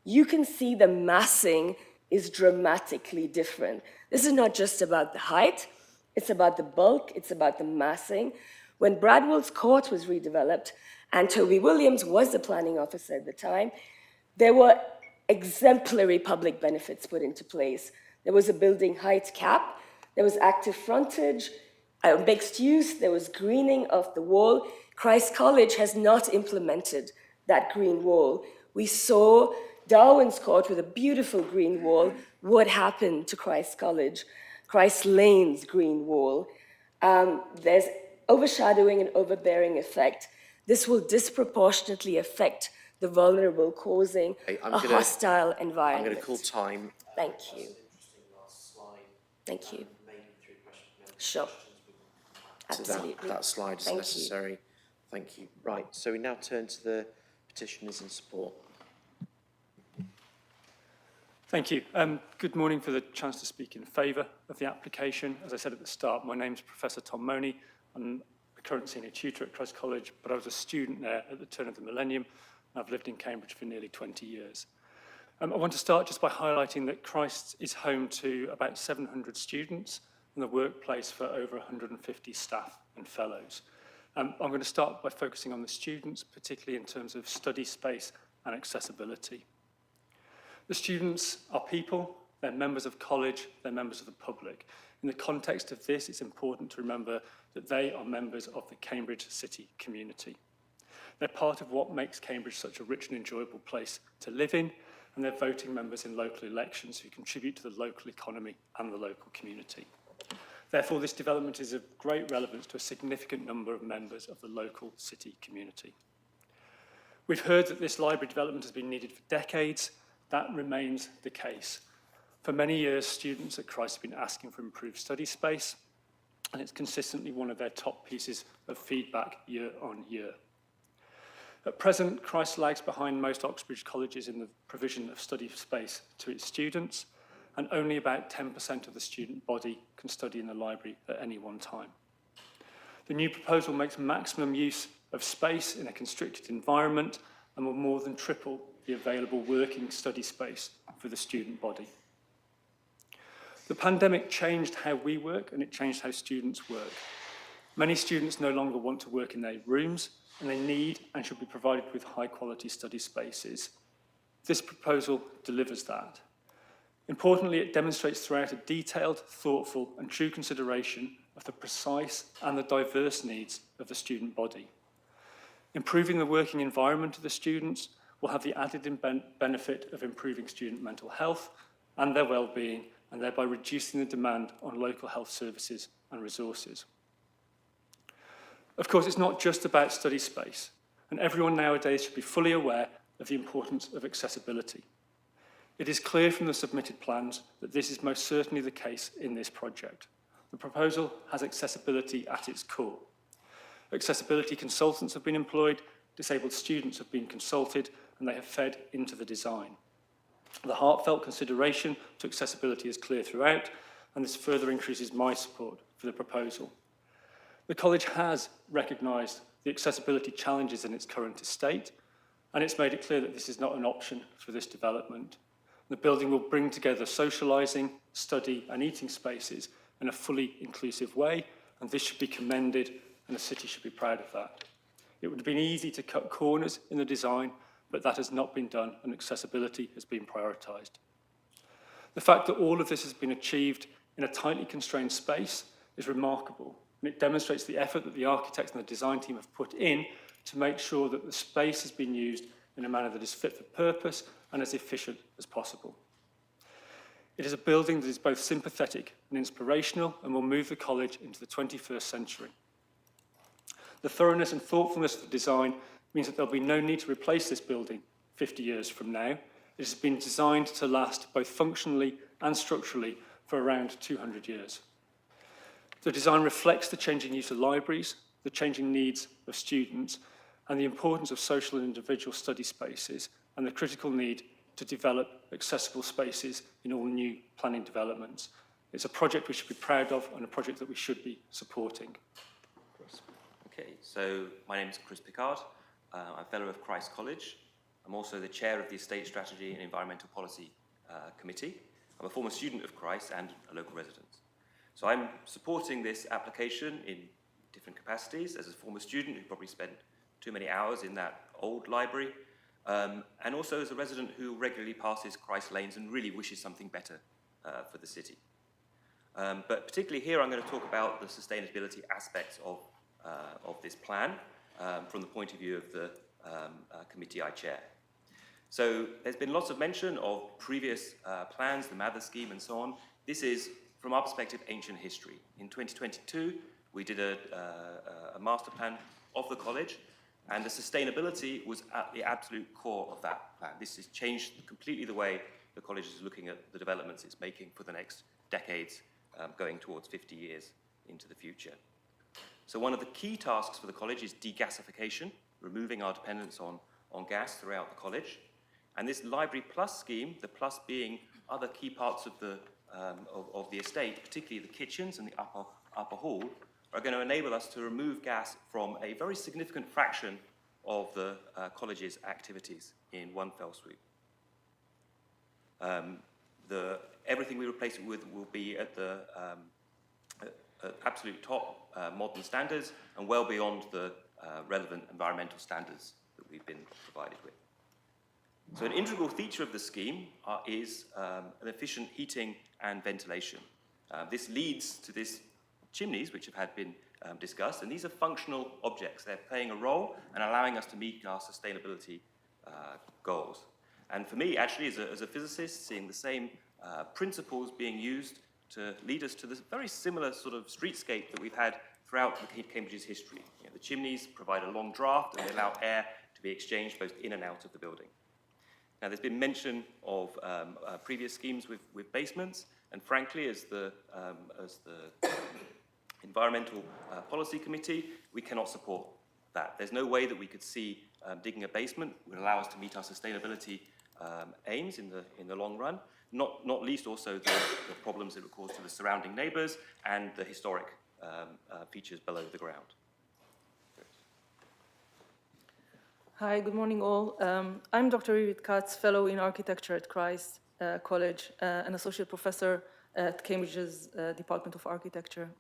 You can see the massing is dramatically different. This is not just about the height, it's about the bulk, it's about the massing. When Bradwell's Court was redeveloped, and Toby Williams was the planning officer at the time, there were exemplary public benefits put into place. There was a building height cap, there was active frontage, mixed use, there was greening of the wall. Christ College has not implemented that green wall. We saw Darwin's Court with a beautiful green wall. What happened to Christ College? Christ Lane's green wall. There's overshadowing and overbearing effect. This will disproportionately affect the vulnerable, causing a hostile environment. I'm going to call time. Thank you. Thank you. Sure. Absolutely. That slide is necessary. Thank you. Right, so we now turn to the petitioners in support. Thank you. Good morning. For the chance to speak in favour of the application. As I said at the start, my name is Professor Tom Money. I'm a current senior tutor at Christ College, but I was a student there at the turn of the millennium. I've lived in Cambridge for nearly 20 years. I want to start just by highlighting that Christ is home to about 700 students and the workplace for over 150 staff and fellows. I'm going to start by focusing on the students, particularly in terms of study space and accessibility. The students are people, they're members of college, they're members of the public. In the context of this, it's important to remember that they are members of the Cambridge City community. They're part of what makes Cambridge such a rich and enjoyable place to live in, and they're voting members in local elections who contribute to the local economy and the local community. Therefore, this development is of great relevance to a significant number of members of the local city community. We've heard that this library development has been needed for decades. That remains the case. For many years, students at Christ have been asking for improved study space, and it's consistently one of their top pieces of feedback year on year. At present, Christ lags behind most Oxbridge colleges in the provision of study space to its students, and only about 10% of the student body can study in the library at any one time. The new proposal makes maximum use of space in a constricted environment and will more than triple the available working study space for the student body. The pandemic changed how we work and it changed how students work. Many students no longer want to work in their rooms, and they need and should be provided with high-quality study spaces. This proposal delivers that. Importantly, it demonstrates throughout a detailed, thoughtful and true consideration of the precise and the diverse needs of the student body. Improving the working environment of the students will have the added benefit of improving student mental health and their well-being, and thereby reducing the demand on local health services and resources. Of course, it's not just about study space, and everyone nowadays should be fully aware of the importance of accessibility. It is clear from the submitted plans that this is most certainly the case in this project. The proposal has accessibility at its core. Accessibility consultants have been employed, disabled students have been consulted, and they have fed into the design. The heartfelt consideration to accessibility is clear throughout, and this further increases my support for the proposal. The college has recognised the accessibility challenges in its current estate, and it's made it clear that this is not an option for this development. The building will bring together socialising, study and eating spaces in a fully inclusive way, and this should be commended, and the city should be proud of that. It would have been easy to cut corners in the design, but that has not been done, and accessibility has been prioritised. The fact that all of this has been achieved in a tightly constrained space is remarkable, and it demonstrates the effort that the architects and the design team have put in to make sure that the space has been used in a manner that is fit for purpose and as efficient as possible. It is a building that is both sympathetic and inspirational and will move the college into the 21st century. The thoroughness and thoughtfulness of the design means that there'll be no need to replace this building 50 years from now. It has been designed to last both functionally and structurally for around 200 years. The design reflects the changing use of libraries, the changing needs of students, and the importance of social and individual study spaces, and the critical need to develop accessible spaces in all new planning developments. It's a project we should be proud of and a project that we should be supporting. Okay, so my name is Chris Pickard. I'm a Fellow of Christ College. I'm also the Chair of the Estate Strategy and Environmental Policy Committee. I'm a former student of Christ and a local resident. So I'm supporting this application in different capacities. As a former student who probably spent too many hours in that old library, and also as a resident who regularly passes Christ Lanes and really wishes something better for the city. But particularly here, I'm going to talk about the sustainability aspects of this plan from the point of view of the committee I chair. So there's been lots of mention of previous plans, the Mather scheme and so on. This is, from our perspective, ancient history. In 2022, we did a master plan of the college, and the sustainability was at the absolute core of that plan. This has changed completely the way the college is looking at the developments it's making for the next decades, going towards 50 years into the future. So one of the key tasks for the college is degasification, removing our dependence on gas throughout the college. And this Library Plus scheme, the plus being other key parts of the estate, particularly the kitchens and the upper hall, are going to enable us to remove gas from a very significant fraction of the college's activities in one fell swoop. Everything we replace it with will be at the absolute top modern standards and well beyond the relevant environmental standards that we've been provided with. So an integral feature of the scheme is an efficient heating and ventilation. This leads to these chimneys, which have been discussed, and these are functional objects. They're playing a role and allowing us to meet our sustainability goals. And for me, actually, as a physicist, seeing the same principles being used to lead us to this very similar sort of streetscape that we've had throughout Cambridge's history. You know, the chimneys provide a long draft and they allow air to be exchanged both in and out of the building. Now, there's been mention of previous schemes with basements, and frankly, as the Environmental Policy Committee, we cannot support that. There's no way that we could see digging a basement would allow us to meet our sustainability aims in the long run, not least also the problems it would cause to the surrounding neighbours and the historic features below the ground. Hi, good morning all. I'm Dr. Irit Katz, Fellow in Architecture at Christ College, an Associate Professor at Cambridge's Department of Architecture.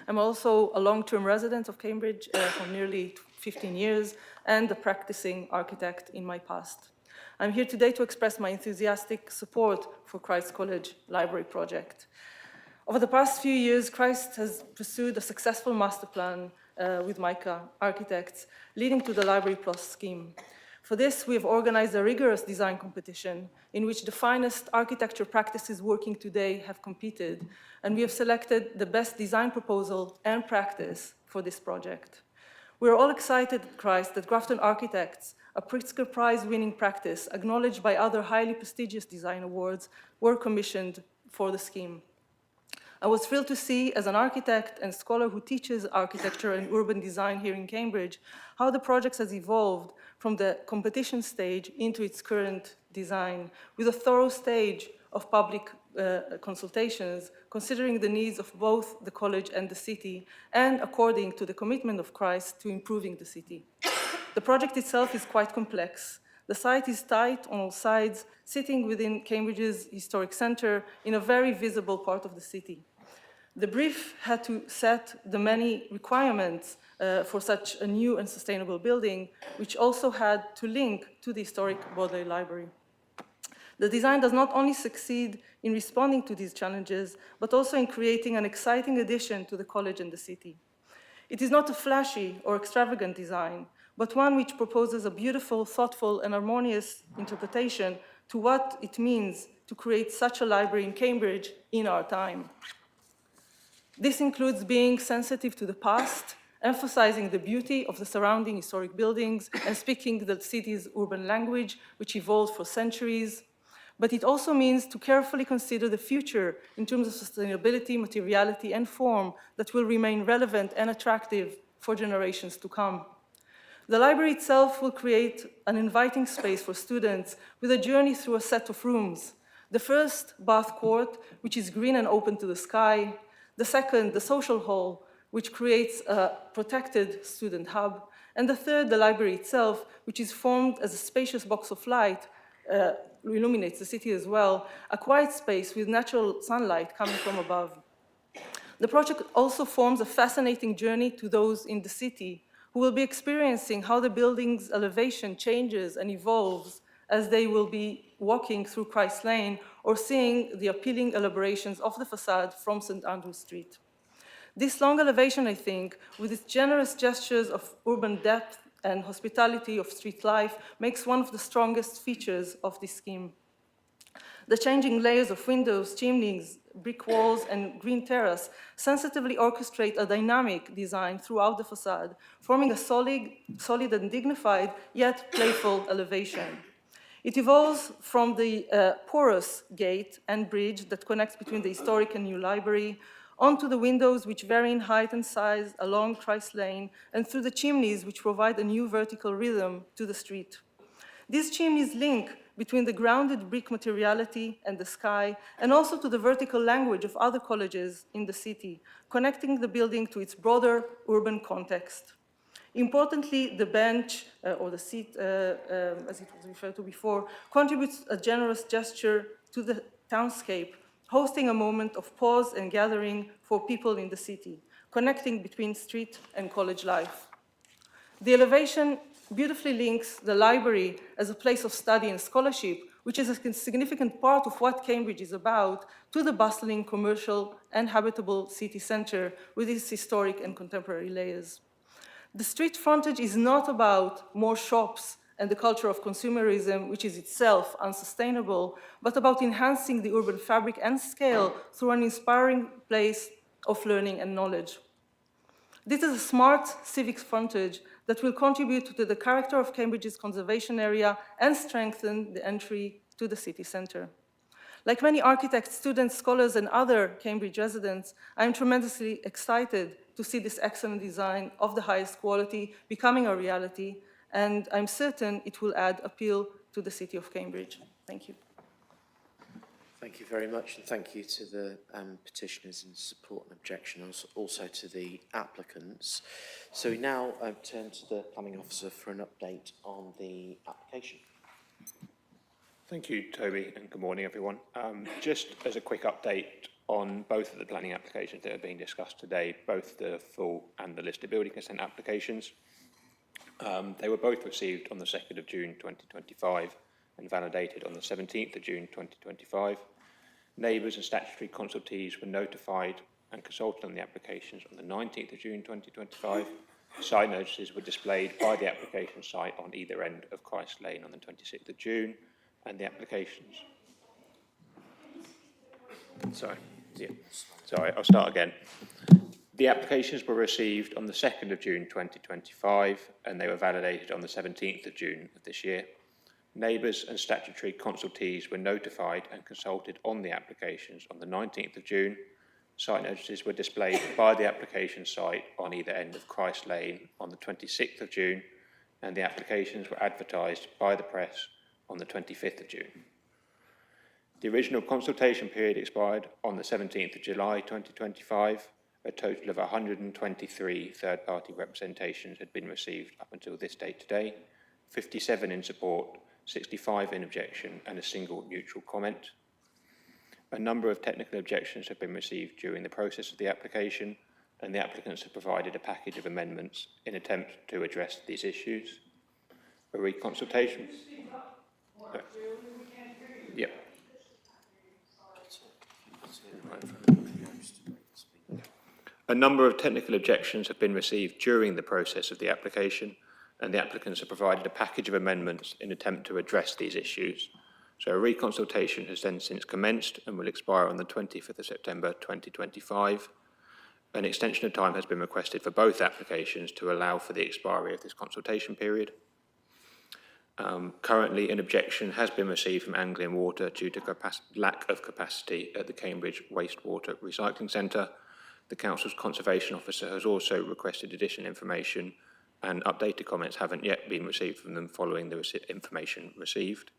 I'm also a long-term resident of Cambridge for nearly 15 years and a practicing architect in my past. I'm here today to express my enthusiastic support for Christ College Library project. Over the past few years, Christ has pursued a successful master plan with Mica Architects, leading to the Library Plus scheme. For this, we have organized a rigorous design competition in which the finest architecture practices working today have competed, and we have selected the best design proposal and practice for this project. We are all excited at Christ that Grafton Architects, a Pritzker Prize-winning practice acknowledged by other highly prestigious design awards, were commissioned for the scheme. I was thrilled to see, as an architect and scholar who teaches architecture and urban design here in Cambridge, how the project has evolved from the competition stage into its current design, with a thorough stage of public consultations, considering the needs of both the college and the city, and according to the commitment of Christ to improving the city. The project itself is quite complex. The site is tight on all sides, sitting within Cambridge's historic center in a very visible part of the city. The brief had to set the many requirements for such a new and sustainable building, which also had to link to the historic Bodley Library. The design does not only succeed in responding to these challenges, but also in creating an exciting addition to the college and the city. It is not a flashy or extravagant design, but one which proposes a beautiful, thoughtful, and harmonious interpretation to what it means to create such a library in Cambridge in our time. This includes being sensitive to the past, emphasizing the beauty of the surrounding historic buildings, and speaking the city's urban language, which evolved for centuries. But it also means to carefully consider the future in terms of sustainability, materiality, and form that will remain relevant and attractive for generations to come. The library itself will create an inviting space for students with a journey through a set of rooms. The first, Bath Court, which is green and open to the sky. The second, the social hall, which creates a protected student hub. And the third, the library itself, which is formed as a spacious box of light, illuminates the city as well, a quiet space with natural sunlight coming from above. The project also forms a fascinating journey to those in the city who who will be experiencing how the building's elevation changes and evolves as they will be walking through Christ Lane or seeing the appealing elaborations of the facade from St. Andrew Street. This long elevation, I think, with its generous gestures of urban depth and hospitality of street life, makes one of the strongest features of this scheme. The changing layers of windows, chimneys, brick walls, and green terrace sensitively orchestrate a dynamic design throughout the facade, forming a solid and dignified, yet playful elevation. It evolves from the porous gate and bridge that connects between the historic and new library, onto the windows which vary in height and size along Christ Lane, and through the chimneys which provide a new vertical rhythm to the street. These chimneys link between the grounded brick materiality and the sky, and also to the vertical language of other colleges in the city, connecting the building to its broader urban context. Importantly, the bench, or the seat, as it was referred to before, contributes a generous gesture to the townscape, hosting a moment of pause and gathering for people in the city, connecting between street and college life. The elevation beautifully links the library as a place of study and scholarship, which is a significant part of what Cambridge is about, to the bustling, commercial, and habitable city center with its historic and contemporary layers. The street frontage is not about more shops and the culture of consumerism, which is itself unsustainable, but about enhancing the urban fabric and scale through an inspiring place of learning and knowledge. This is a smart civic frontage that will contribute to the character of Cambridge's conservation area and strengthen the entry to the city centre. Like many architects, students, scholars, and other Cambridge residents, I am tremendously excited to see this excellent design of the highest quality becoming a reality, and I'm certain it will add appeal to the city of Cambridge. Thank you. Thank you very much, and thank you to the petitioners in support and objection, also to the applicants. So we now turn to the Planning Officer for an update on the application. Thank you, Toby, and good morning, everyone. Just as a quick update on both of the planning applications that are being discussed today, both the full and the listed building consent applications. They were both received on the 2nd of June 2025 and validated on the 17th of June 2025. Neighbours and statutory consultees were notified and consulted on the applications on the 19th of June 2025. Site notices were displayed by the application site on either end of Christ Lane on the 26th of June, and the applications... Sorry, I'll start again. The applications were received on the 2nd of June 2025 and they were validated on the 17th of June of this year. Neighbours and statutory consultees were notified and consulted on the applications on the 19th of June. Site notices were displayed by the application site on either end of Christ Lane on the 26th of June, and the applications were advertised by the press on the 25th of June. The original consultation period expired on the 17th of July 2025. A total of 123 third-party representations had been received up until this date today, 57 in support, 65 in objection, and a single neutral comment. A number of technical objections have been received during the process of the application, and the applicants have provided a package of amendments in an attempt to address these issues. A reconsultation... Yep. A number of technical objections have been received during the process of the application, and the applicants have provided a package of amendments in an attempt to address these issues. So a reconsultation has then since commenced and will expire on the 25th of September 2025. An extension of time has been requested for both applications to allow for the expiry of this consultation period. Currently, an objection has been received from Anglian Water due to lack of capacity at the Cambridge Wastewater Recycling Centre. The Council's Conservation Officer has also requested additional information, and updated comments haven't yet been received from them following the information received.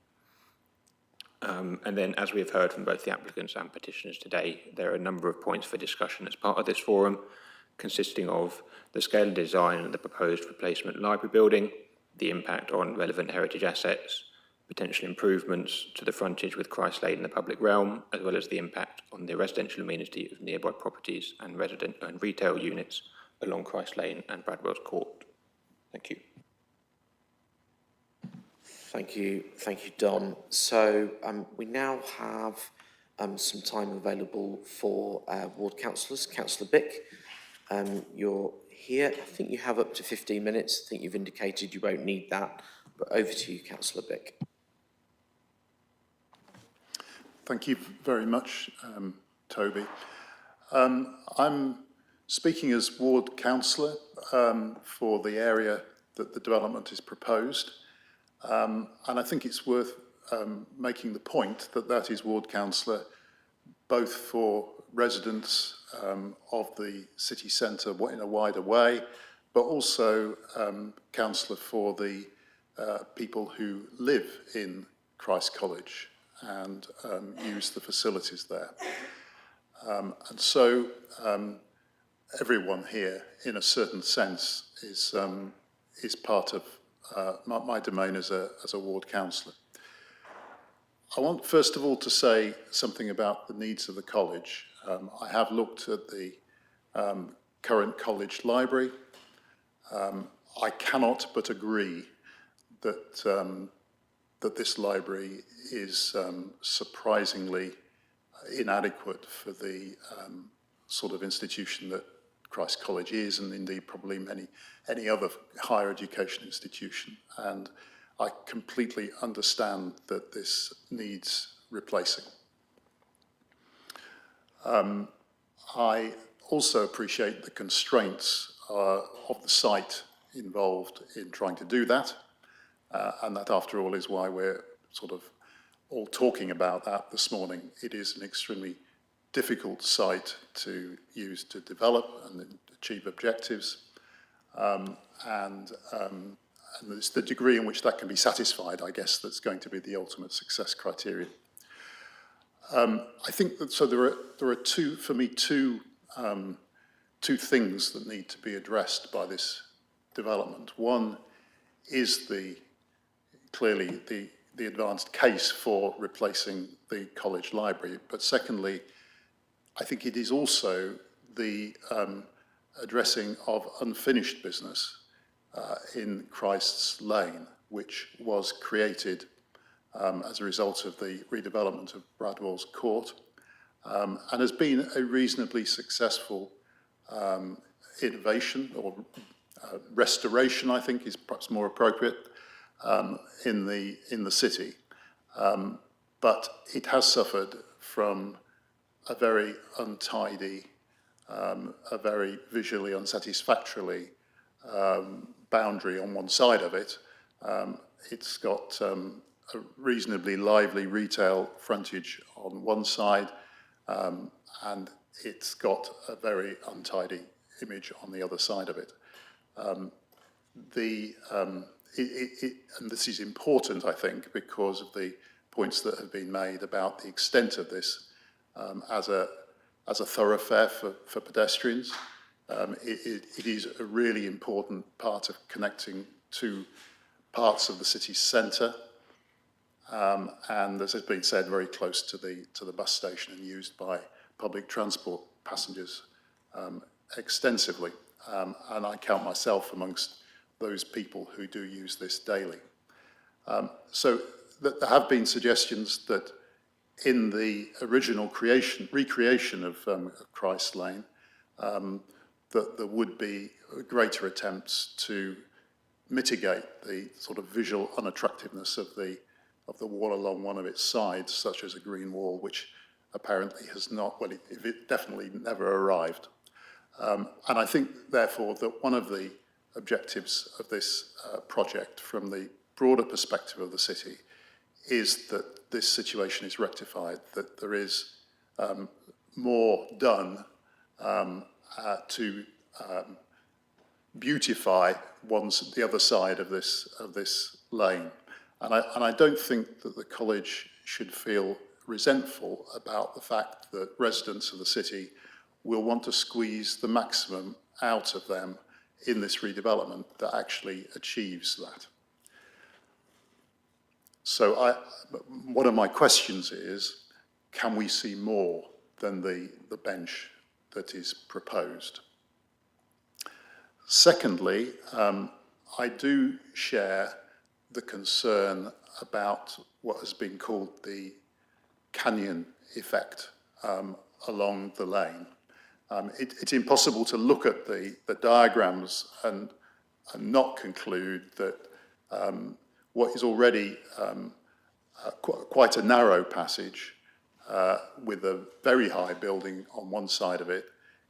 And then, as we have heard from both the applicants and petitioners today, there are a number of points for discussion as part of this forum, consisting of the scale and design of the proposed replacement library building, the impact on relevant heritage assets, potential improvements to the frontage with Christ Lane in the public realm, as well as the impact on the residential amenity of nearby properties and resident and retail units along Christ Lane and Bradwell's Court. Thank you. Thank you, Don. So we now have some time available for ward councillors. Councillor Bick, you're here. I think you have up to 15 minutes. I think you've indicated you won't need that, but over to you, Councillor Bick. Thank you very much, Toby. I'm speaking as ward councillor for the area that the development is proposed. And I think it's worth making the point that that is ward councillor both for residents of the city centre in a wider way, but also councillor for the people who live in Christ College and use the facilities there. And so everyone here, in a certain sense, is part of my domain as a ward councillor. I want first of all to say something about the needs of the college. I have looked at the current college library. I cannot but agree that that this library is surprisingly inadequate for the sort of institution that Christ College is, and indeed probably any other higher education institution. And I completely understand that this needs replacing. I also appreciate the constraints of the site involved in trying to do that, and that after all is why we're sort of all talking about that this morning. It is an extremely difficult site to use to develop and achieve objectives, and it's the degree in which that can be satisfied, I guess, that's going to be the ultimate success criterion. I think that, so there are two things that need to be addressed by this development. One is clearly the advanced case for replacing the college library, but secondly, I think it is also the addressing of unfinished business in Christ's Lane, which was created as a result of the redevelopment of Bradwell's Court, and has been a reasonably successful innovation or restoration, I think is perhaps more appropriate, in the city. But it has suffered from a very untidy, a very visually unsatisfactorily boundary on one side of it. It's got a reasonably lively retail frontage on one side, and it's got a very untidy image on the other side of it. And this is important, I think, because of the points that have been made about the extent of this as a thoroughfare for pedestrians. It is a really important part of connecting two parts of the city centre, and as has been said, very close to the bus station and used by public transport passengers extensively. And I count myself amongst those people who do use this daily. So there have been suggestions that in the original recreation of Christ Lane, that there would be greater attempts to mitigate the sort of visual unattractiveness of the wall along one of its sides, such as a green wall, which apparently has not, well, it definitely never arrived. And I think, therefore, that one of the objectives of this project from the broader perspective of the city is that this situation is rectified, that there is more done to beautify the other side of this lane. And I don't think that the college should feel resentful about the fact that residents of the city will want to squeeze the maximum out of them in this redevelopment that actually achieves that. So one of my questions is, can we see more than the bench that is proposed? Secondly, I do share the concern about what has been called the canyon effect along the lane. It's impossible to look at the diagrams and not conclude that what is already quite a narrow passage with a very high building on one side of it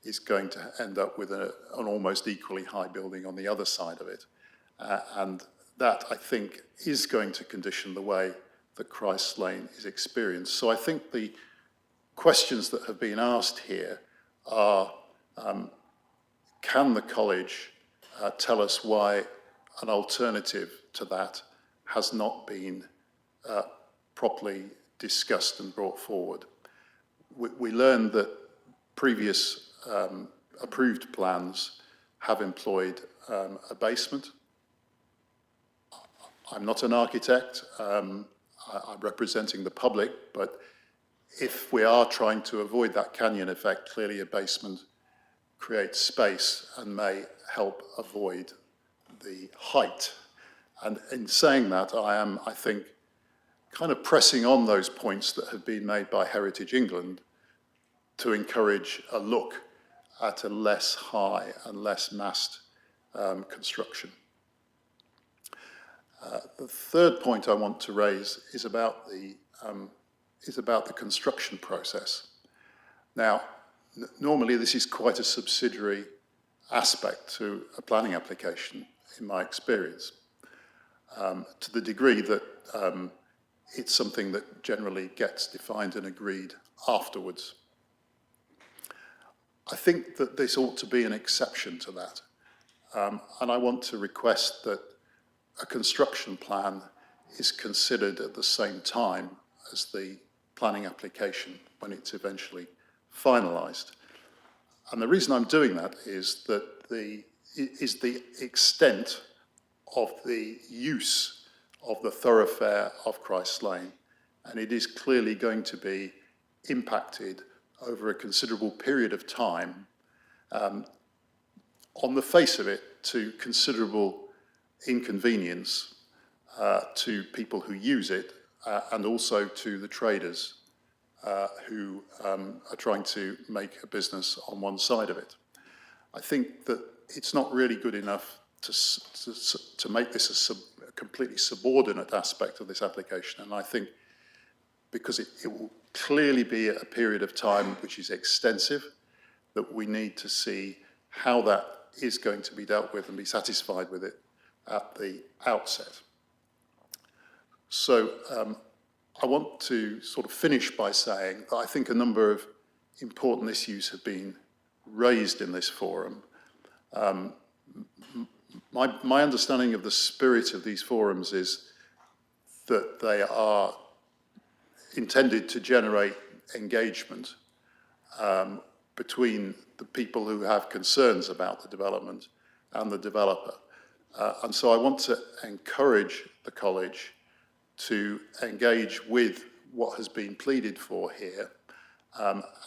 is going to end up with an almost equally high building on the other side of it. And that, I think, is going to condition the way that Christ Lane is experienced. So I think the questions that have been asked here are, can the college tell us why an alternative to that has not been properly discussed and brought forward? We learned that previous approved plans have employed a basement. I'm not an architect, I'm representing the public, but if we are trying to avoid that canyon effect, clearly a basement creates space and may help avoid the height. And in saying that, I am, I think, kind of pressing on those points that have been made by Heritage England to encourage a look at a less high and less massed construction. The third point I want to raise is about the construction process. Now, normally this is quite a subsidiary aspect to a planning application, in my experience, to the degree that it's something that generally gets defined and agreed afterwards. I think that this ought to be an exception to that, and I want to request that a construction plan is considered at the same time as the planning application when it's eventually finalised. And the reason I'm doing that is that the extent of the use of the thoroughfare of Christ Lane, and it is clearly going to be impacted over a considerable period of time, on the face of it, to considerable inconvenience to people who use it and also to the traders who are trying to make a business on one side of it. I think that it's not really good enough to make this a completely subordinate aspect of this application, and I think because it will clearly be a period of time which is extensive, that we need to see how that is going to be dealt with and be satisfied with it at the outset. So I want to sort of finish by saying that I think a number of important issues have been raised in this forum. My understanding of the spirit of these forums is that they are intended to generate engagement between the people who have concerns about the development and the developer. And so I want to encourage the college to engage with what has been pleaded for here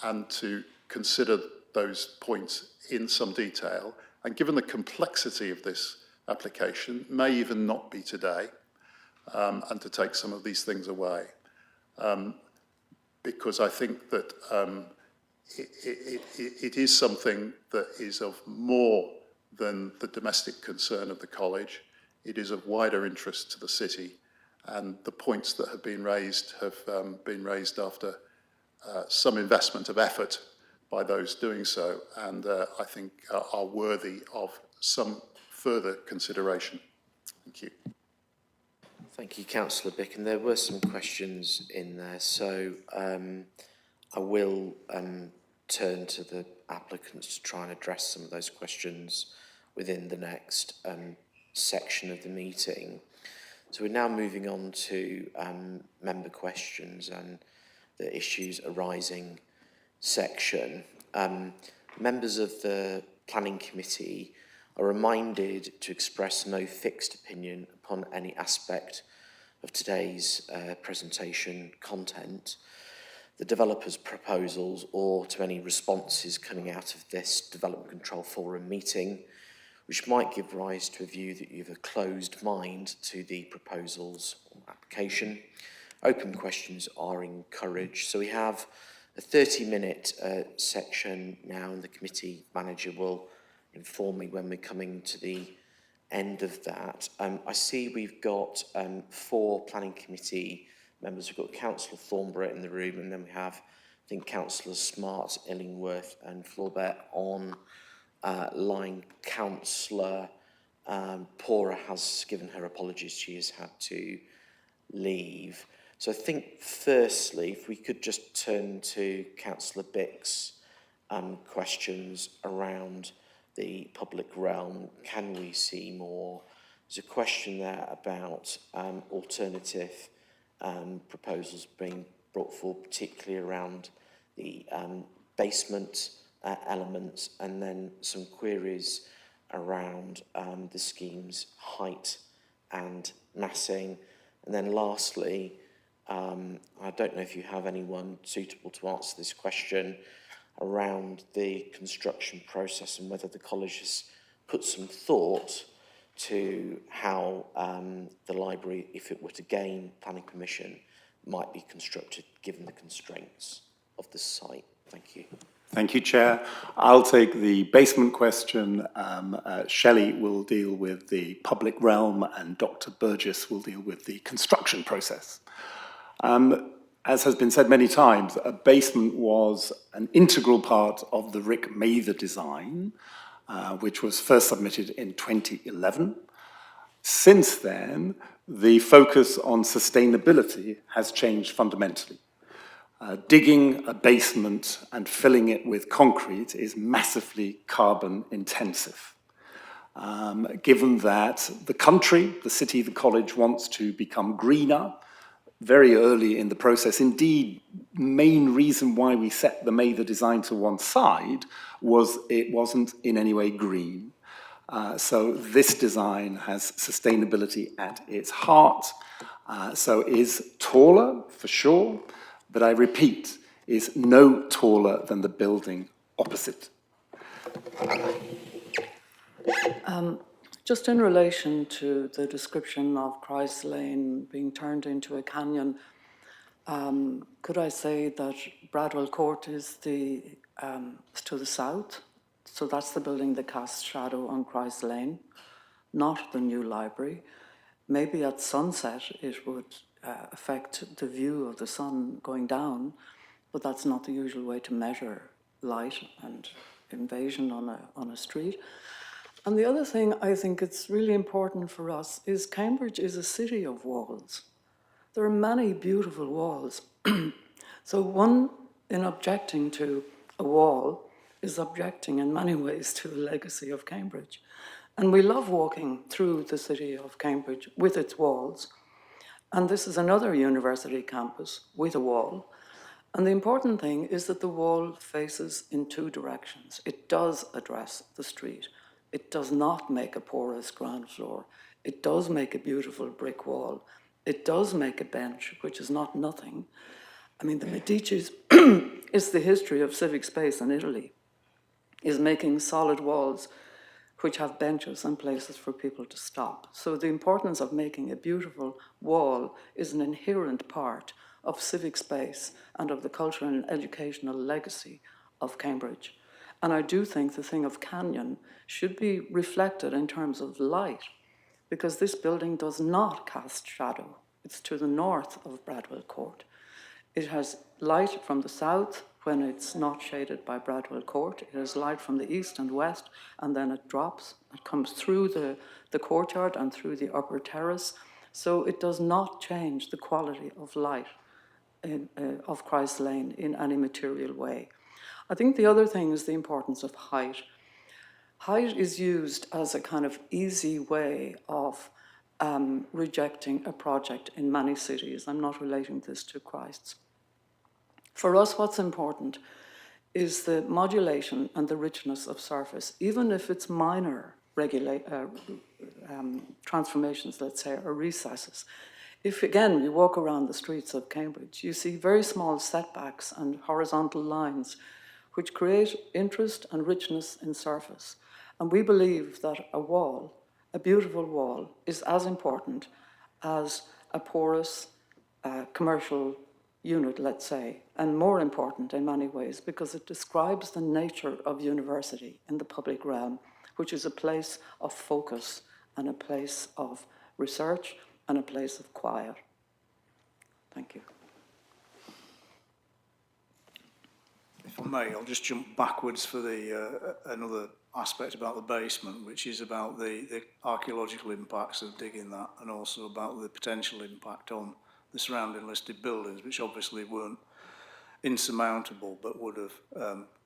and to consider those points in some detail. And given the complexity of this application, may even not be today, and to take some of these things away. Because I think that it is something that is of more than the domestic concern of the college. It is of wider interest to the city, and the points that have been raised after some investment of effort by those doing so, and I think are worthy of some further consideration. Thank you. Thank you, Councillor Bicken. There were some questions in there, so I will turn to the applicants to try and address some of those questions within the next section of the meeting. So we're now moving on to member questions and the issues arising section. Members of the Planning Committee are reminded to express no fixed opinion upon any aspect of today's presentation content, the developer's proposals, or to any responses coming out of this Development Control Forum meeting, which might give rise to a view that you have a closed mind to the proposals or application. Open questions are encouraged. So we have a 30-minute section now, and the committee manager will inform me when we're coming to the end of that. I see we've got 4 planning committee members. We've got Councillor Thornborough in the room, and then we have, I think, Councillors Smart, Illingworth and Flaubert on line. Councillor Pora has given her apologies. She has had to leave. So I think, firstly, if we could just turn to Councillor Bick's questions around the public realm. Can we see more? There's a question there about alternative proposals being brought forward, particularly around the basement elements, and then some queries around the scheme's height and massing. And then lastly, I don't know if you have anyone suitable to answer this question around the construction process and whether the college has put some thought to how the library, if it were to gain planning permission, might be constructed given the constraints of the site. Thank you. Thank you, Chair. I'll take the basement question. Shelley will deal with the public realm, and Dr. Burgess will deal with the construction process. As has been said many times, a basement was an integral part of the Rick Mather design, which was first submitted in 2011. Since then, the focus on sustainability has changed fundamentally. Digging a basement and filling it with concrete is massively carbon intensive. Given that the country, the city, the college wants to become greener very early in the process, indeed, main reason why we set the Mather design to one side was it wasn't in any way green. So this design has sustainability at its heart. So is taller, for sure, but I repeat, is no taller than the building opposite. Just in relation to the description of Christ Lane being turned into a canyon, could I say that Bradwell Court is to the south? So that's the building that casts shadow on Christ Lane, not the new library. Maybe at sunset it would affect the view of the sun going down, but that's not the usual way to measure light and invasion on a street. And the other thing I think it's really important for us is Cambridge is a city of walls. There are many beautiful walls. So one, in objecting to a wall, is objecting in many ways to the legacy of Cambridge. And we love walking through the city of Cambridge with its walls. And this is another university campus with a wall. And the important thing is that the wall faces in 2 directions. It does address the street. It does not make a porous ground floor. It does make a beautiful brick wall. It does make a bench, which is not nothing. I mean, the Medici's is the history of civic space in Italy, is making solid walls which have benches and places for people to stop. So the importance of making a beautiful wall is an inherent part of civic space and of the cultural and educational legacy of Cambridge. And I do think the thing of canyon should be reflected in terms of light, because this building does not cast shadow. It's to the north of Bradwell Court. It has light from the south when it's not shaded by Bradwell Court. It has light from the east and west, and then it drops. It comes through the courtyard and through the upper terrace. So it does not change the quality of light of Christ Lane in any material way. I think the other thing is the importance of height. Height is used as a kind of easy way of rejecting a project in many cities. I'm not relating this to Christ's. For us, what's important is the modulation and the richness of surface, even if it's minor transformations, let's say, or recesses. If, again, you walk around the streets of Cambridge, you see very small setbacks and horizontal lines which create interest and richness in surface. And we believe that a wall, a beautiful wall, is as important as a porous commercial unit, let's say, and more important in many ways because it describes the nature of university in the public realm, which is a place of focus and a place of research and a place of quiet. Thank you. If I may, I'll just jump backwards for the another aspect about the basement, which is about the archaeological impacts of digging that, and also about the potential impact on the surrounding listed buildings, which obviously weren't insurmountable, but would have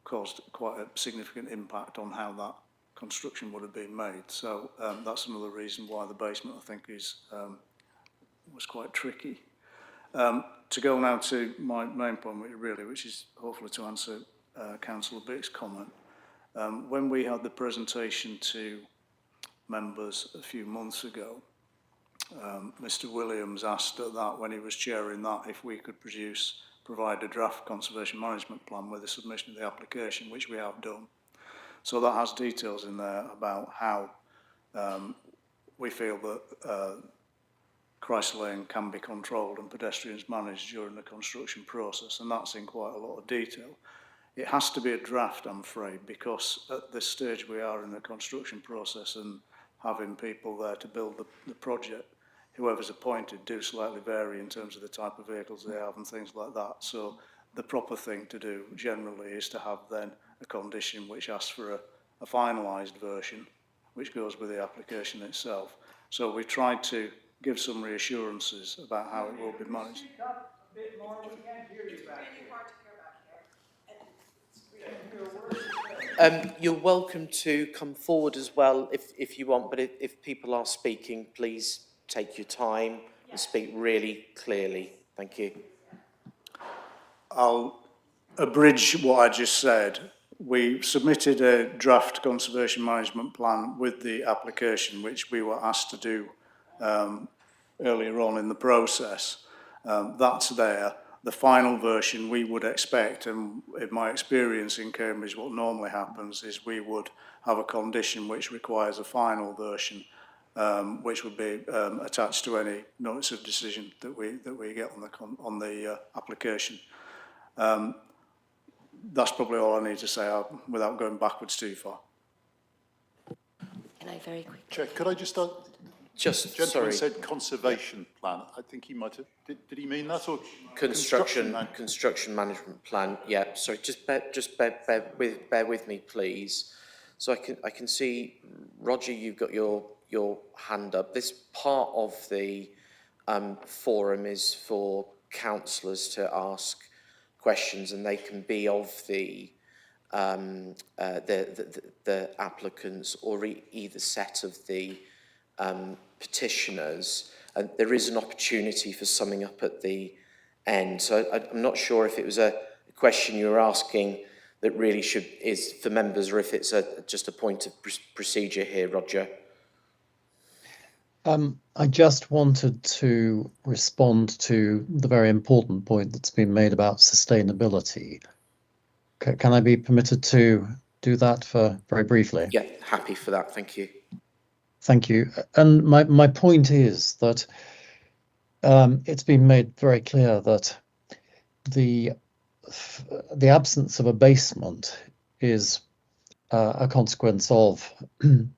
caused quite a significant impact on how that construction would have been made. So that's another reason why the basement, I think, is was quite tricky. To go now to my main point, really, which is hopefully to answer Councillor Bick's comment. When we had the presentation to members a few months ago, Mr. Williams asked at that, when he was chairing that, if we could provide a draft conservation management plan with the submission of the application, which we have done. So that has details in there about how we feel that Christ Lane can be controlled and pedestrians managed during the construction process, and that's in quite a lot of detail. It has to be a draft, I'm afraid, because at this stage we are in the construction process and having people there to build the project, whoever's appointed, do slightly vary in terms of the type of vehicles they have and things like that. So the proper thing to do generally is to have then a condition which asks for a finalised version, which goes with the application itself. So we tried to give some reassurances about how it will be managed. You're welcome to come forward as well if you want, but if people are speaking, please take your time and speak really clearly. Thank you. I'll abridge what I just said. We submitted a draft conservation management plan with the application, which we were asked to do earlier on in the process. That's there. The final version we would expect, and in my experience in Cambridge, what normally happens is we would have a condition which requires a final version, which would be attached to any notice of decision that we get on the application. That's probably all I need to say without going backwards too far. Can I very quickly? Chair, could I just the gentleman said conservation plan. I think he might have. Did he mean that or construction management plan? Yeah. Sorry. Just bear with me, please. So I can see, Roger, you've got your hand up. This part of the forum is for councillors to ask questions, and they can be of the applicants or either set of the petitioners, and there is an opportunity for summing up at the end. So I'm not sure if it was a question you were asking that really is for members, or if it's just a point of procedure here, Roger. I just wanted to respond to the very important point that's been made about sustainability. Can I be permitted to do that very briefly? Yeah, happy for that. Thank you. Thank you. And my point is that it's been made very clear that the absence of a basement is a consequence of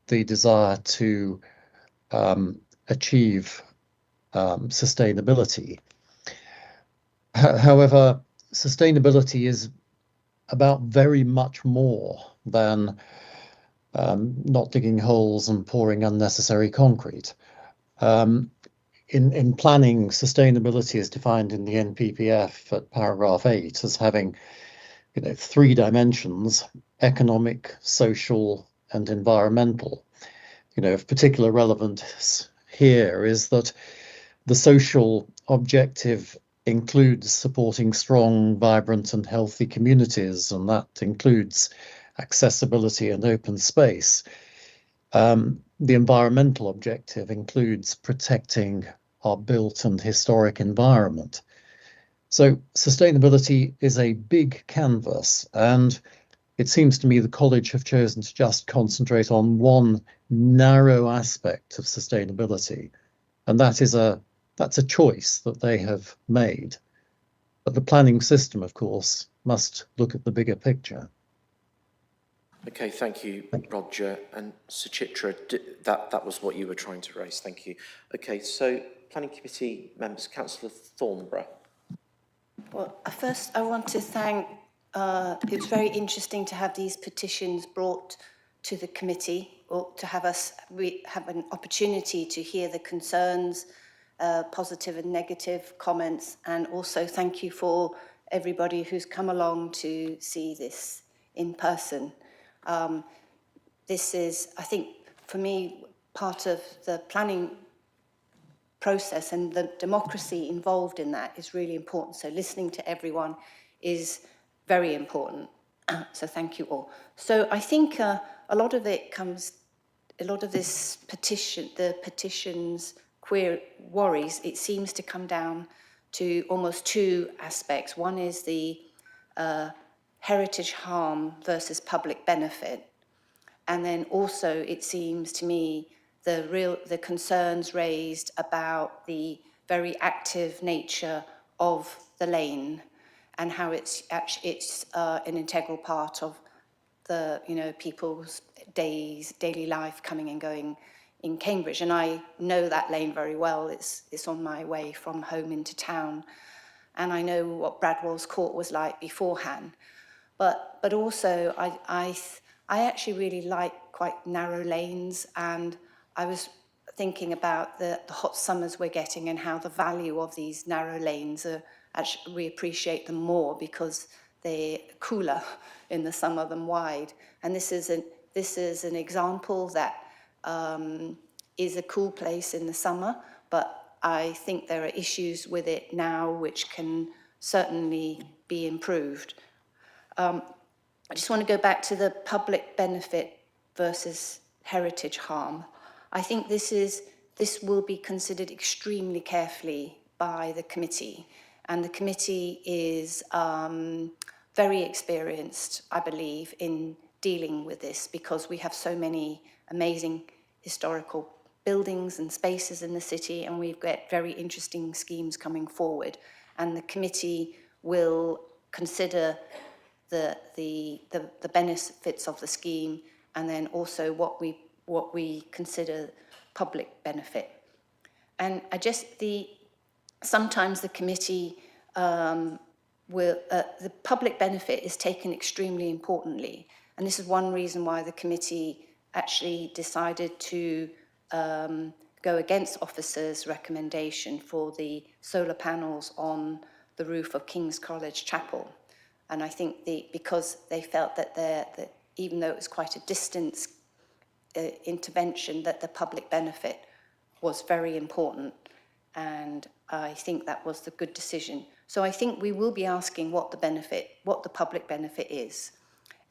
the desire to achieve sustainability. However, sustainability is about very much more than not digging holes and pouring unnecessary concrete. In planning, sustainability is defined in the NPPF at paragraph 8 as having 3 dimensions: economic, social, and environmental. Of particular relevance here is that the social objective includes supporting strong, vibrant, and healthy communities, and that includes accessibility and open space. The environmental objective includes protecting our built and historic environment. So sustainability is a big canvas, and it seems to me the college have chosen to just concentrate on one narrow aspect of sustainability, and that's a choice that they have made. But the planning system, of course, must look at the bigger picture. Okay, thank you, Roger. And Suchitra, that was what you were trying to raise. Thank you. Okay, so Planning Committee members, Councillor Thornborough. Well, first I want to thank, it was very interesting to have these petitions brought to the committee, or to have us have an opportunity to hear the concerns, positive and negative comments, and also thank you for everybody who's come along to see this in person. This is, I think, for me, part of the planning process, and the democracy involved in that is really important. So listening to everyone is very important. So thank you all. So I think a lot of this petition, the petitions, worries, it seems to come down to almost two aspects. One is the heritage harm versus public benefit. And then also, it seems to me, the concerns raised about the very active nature of the lane and how it's an integral part of the, people's daily life coming and going in Cambridge. And I know that lane very well. It's on my way from home into town. And I know what Bradwell's Court was like beforehand. But also, I actually really like quite narrow lanes, and I was thinking about the hot summers we're getting and how the value of these narrow lanes are actually, we appreciate them more because they're cooler in the summer than wide. And this is an example that is a cool place in the summer, but I think there are issues with it now which can certainly be improved. I just want to go back to the public benefit versus heritage harm. I think this will be considered extremely carefully by the committee, and the committee is very experienced, I believe, in dealing with this because we have so many amazing historical buildings and spaces in the city, and we've got very interesting schemes coming forward, and the committee will consider the benefits of the scheme, and then also what we consider public benefit. And sometimes the committee the public benefit is taken extremely importantly, and this is one reason why the committee actually decided to go against officers' recommendation for the solar panels on the roof of King's College Chapel. And I think because they felt that even though it was quite a distance intervention, that the public benefit was very important. And I think that was the good decision. So I think we will be asking what the public benefit is.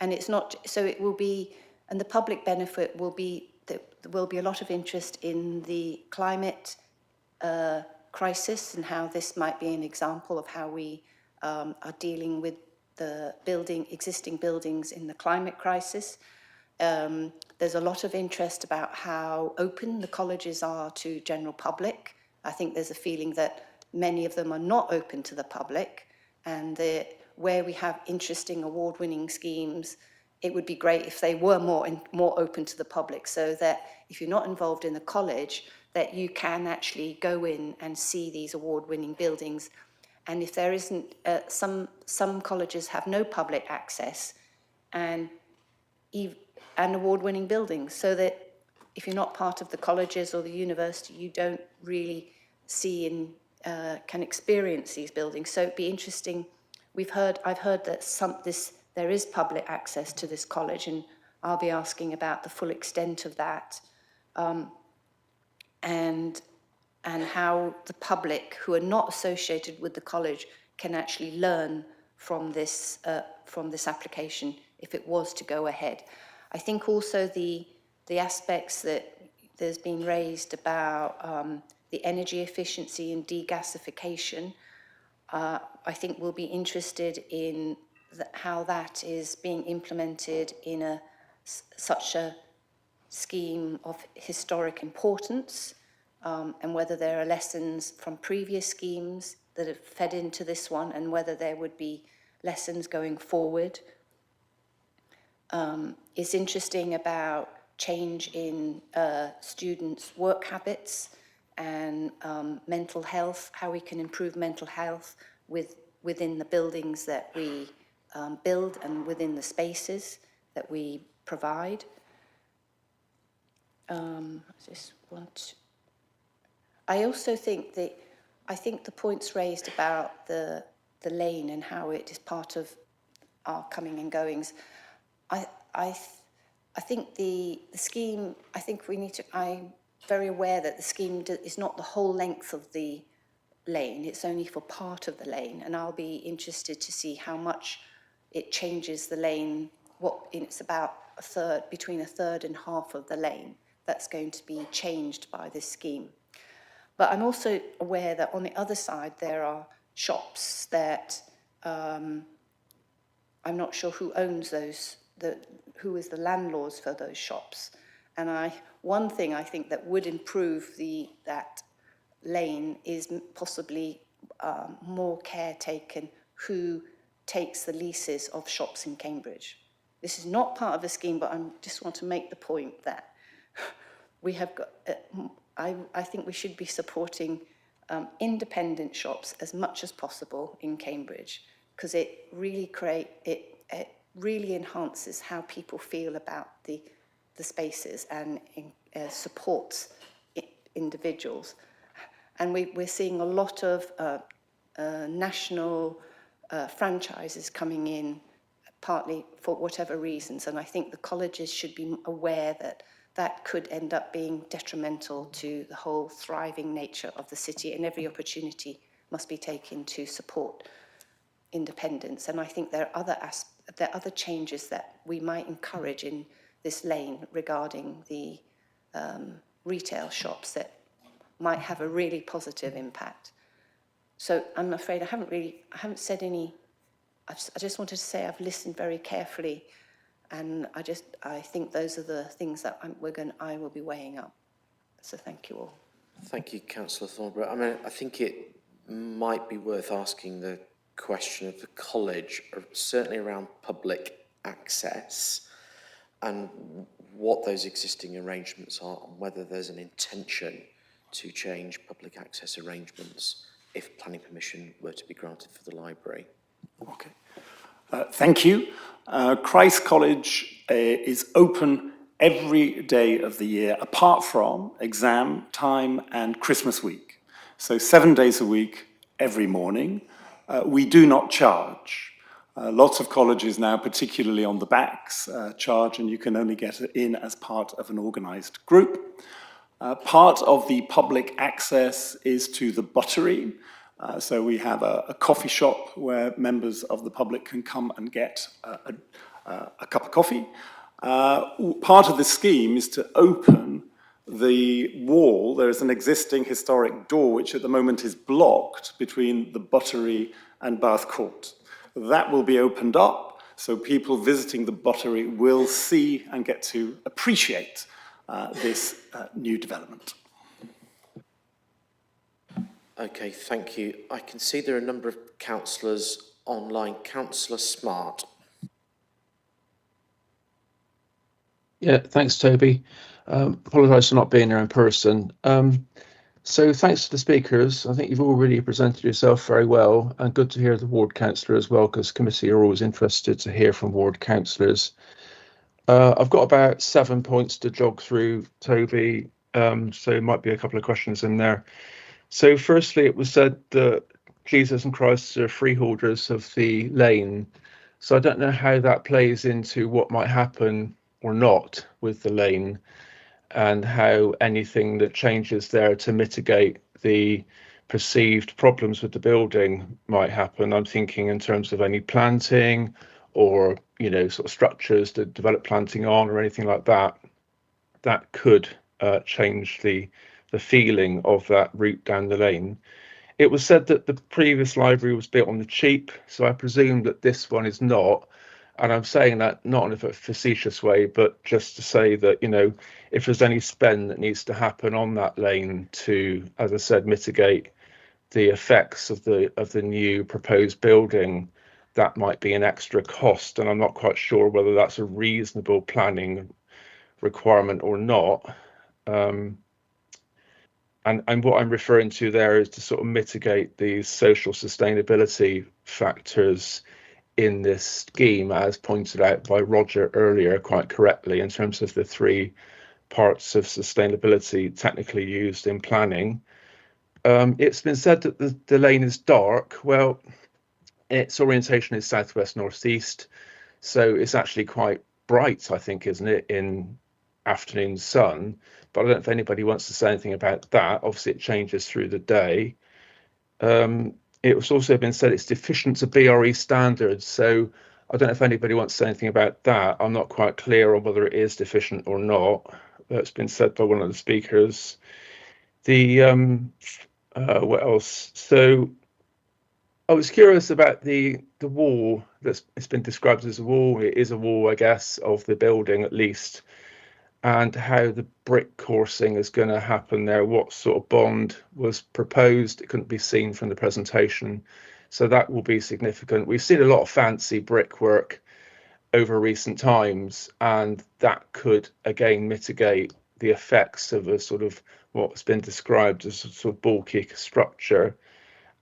And it's not, so it will be, and the public benefit will be, there will be a lot of interest in the climate crisis and how this might be an example of how we are dealing with the existing buildings in the climate crisis. There's a lot of interest about how open the colleges are to general public. I think there's a feeling that many of them are not open to the public, and where we have interesting award-winning schemes, it would be great if they were more open to the public, so that if you're not involved in the college, that you can actually go in and see these award-winning buildings. And if there isn't, some colleges have no public access and award-winning buildings, so that if you're not part of the colleges or the university, you don't really see and can experience these buildings. So it'd be interesting. I've heard that there is public access to this college, and I'll be asking about the full extent of that, and how the public who are not associated with the college can actually learn from this application if it was to go ahead. I think also the aspects that there's been raised about the energy efficiency and degasification, I think we'll be interested in how that is being implemented in such a scheme of historic importance, and whether there are lessons from previous schemes that have fed into this one, and whether there would be lessons going forward. It's interesting about change in students' work habits and mental health, how we can improve mental health within the buildings that we build and within the spaces that we provide. I also think the points raised about the lane and how it is part of our coming and goings. I think the scheme, I think we need to, I'm very aware that the scheme is not the whole length of the lane, it's only for part of the lane, and I'll be interested to see how much it changes the lane, it's about between a third and half of the lane that's going to be changed by this scheme. But I'm also aware that on the other side there are shops that I'm not sure who owns those, who is the landlords for those shops. And one thing I think that would improve that lane is possibly more care taken who takes the leases of shops in Cambridge. This is not part of the scheme, but I just want to make the point that we have got, I think we should be supporting independent shops as much as possible in Cambridge, because it really it really enhances how people feel about the spaces and supports individuals. And we're seeing a lot of national franchises coming in, partly for whatever reasons, and I think the colleges should be aware that that could end up being detrimental to the whole thriving nature of the city, and every opportunity must be taken to support independence. And I think there are other changes that we might encourage in this lane regarding the retail shops that might have a really positive impact. So I'm afraid I haven't said any. I just wanted to say I've listened very carefully, and I think those are the things that I will be weighing up. So thank you all. Thank you, Councillor Thornborough. I mean, I think it might be worth asking the question of the college, certainly around public access, and what those existing arrangements are, and whether there's an intention to change public access arrangements if planning permission were to be granted for the library. Okay. Thank you. Christ College is open every day of the year, apart from exam time and Christmas week. So 7 days a week, every morning. We do not charge. Lots of colleges now, particularly on the backs, charge, and you can only get in as part of an organised group. Part of the public access is to the Buttery. So we have a coffee shop where members of the public can come and get a cup of coffee. Part of the scheme is to open the wall. There is an existing historic door which at the moment is blocked between the Buttery and Bath Court. That will be opened up, so people visiting the Buttery will see and get to appreciate this new development. Okay, thank you. I can see there are a number of councillors online. Councillor Smart. Yeah, thanks, Toby. Apologise for not being there in person. So thanks to the speakers. I think you've all really presented yourself very well, and good to hear the ward councillor as well, because committee are always interested to hear from ward councillors. I've got about 7 points to jog through, Toby, so there might be a couple of questions in there. So firstly, it was said that Jesus and Christ are freeholders of the lane. So I don't know how that plays into what might happen or not with the lane, and how anything that changes there to mitigate the perceived problems with the building might happen. I'm thinking in terms of any planting or, you know, sort of structures to develop planting on or anything like that, that could change the feeling of that route down the lane. It was said that the previous library was built on the cheap, so I presume that this one is not. And I'm saying that not in a facetious way, but just to say that, you know, if there's any spend that needs to happen on that lane to, as I said, mitigate the effects of the new proposed building, that might be an extra cost. And I'm not quite sure whether that's a reasonable planning requirement or not. And what I'm referring to there is to sort of mitigate these social sustainability factors in this scheme, as pointed out by Roger earlier quite correctly, in terms of the 3 parts of sustainability technically used in planning. It's been said that the lane is dark. Well, its orientation is southwest northeast, so it's actually quite bright, I think, isn't it, in afternoon sun? But I don't know if anybody wants to say anything about that. Obviously, it changes through the day. It was also been said it's deficient to BRE standards, so I don't know if anybody wants to say anything about that. I'm not quite clear on whether it is deficient or not. That's been said by one of the speakers. What else? So I was curious about the wall it's been described as a wall. It is a wall, I guess, of the building at least, and how the brick coursing is going to happen there. What sort of bond was proposed? It couldn't be seen from the presentation, so that will be significant. We've seen a lot of fancy brickwork over recent times, and that could again mitigate the effects of a sort of what's been described as a sort of bulky structure.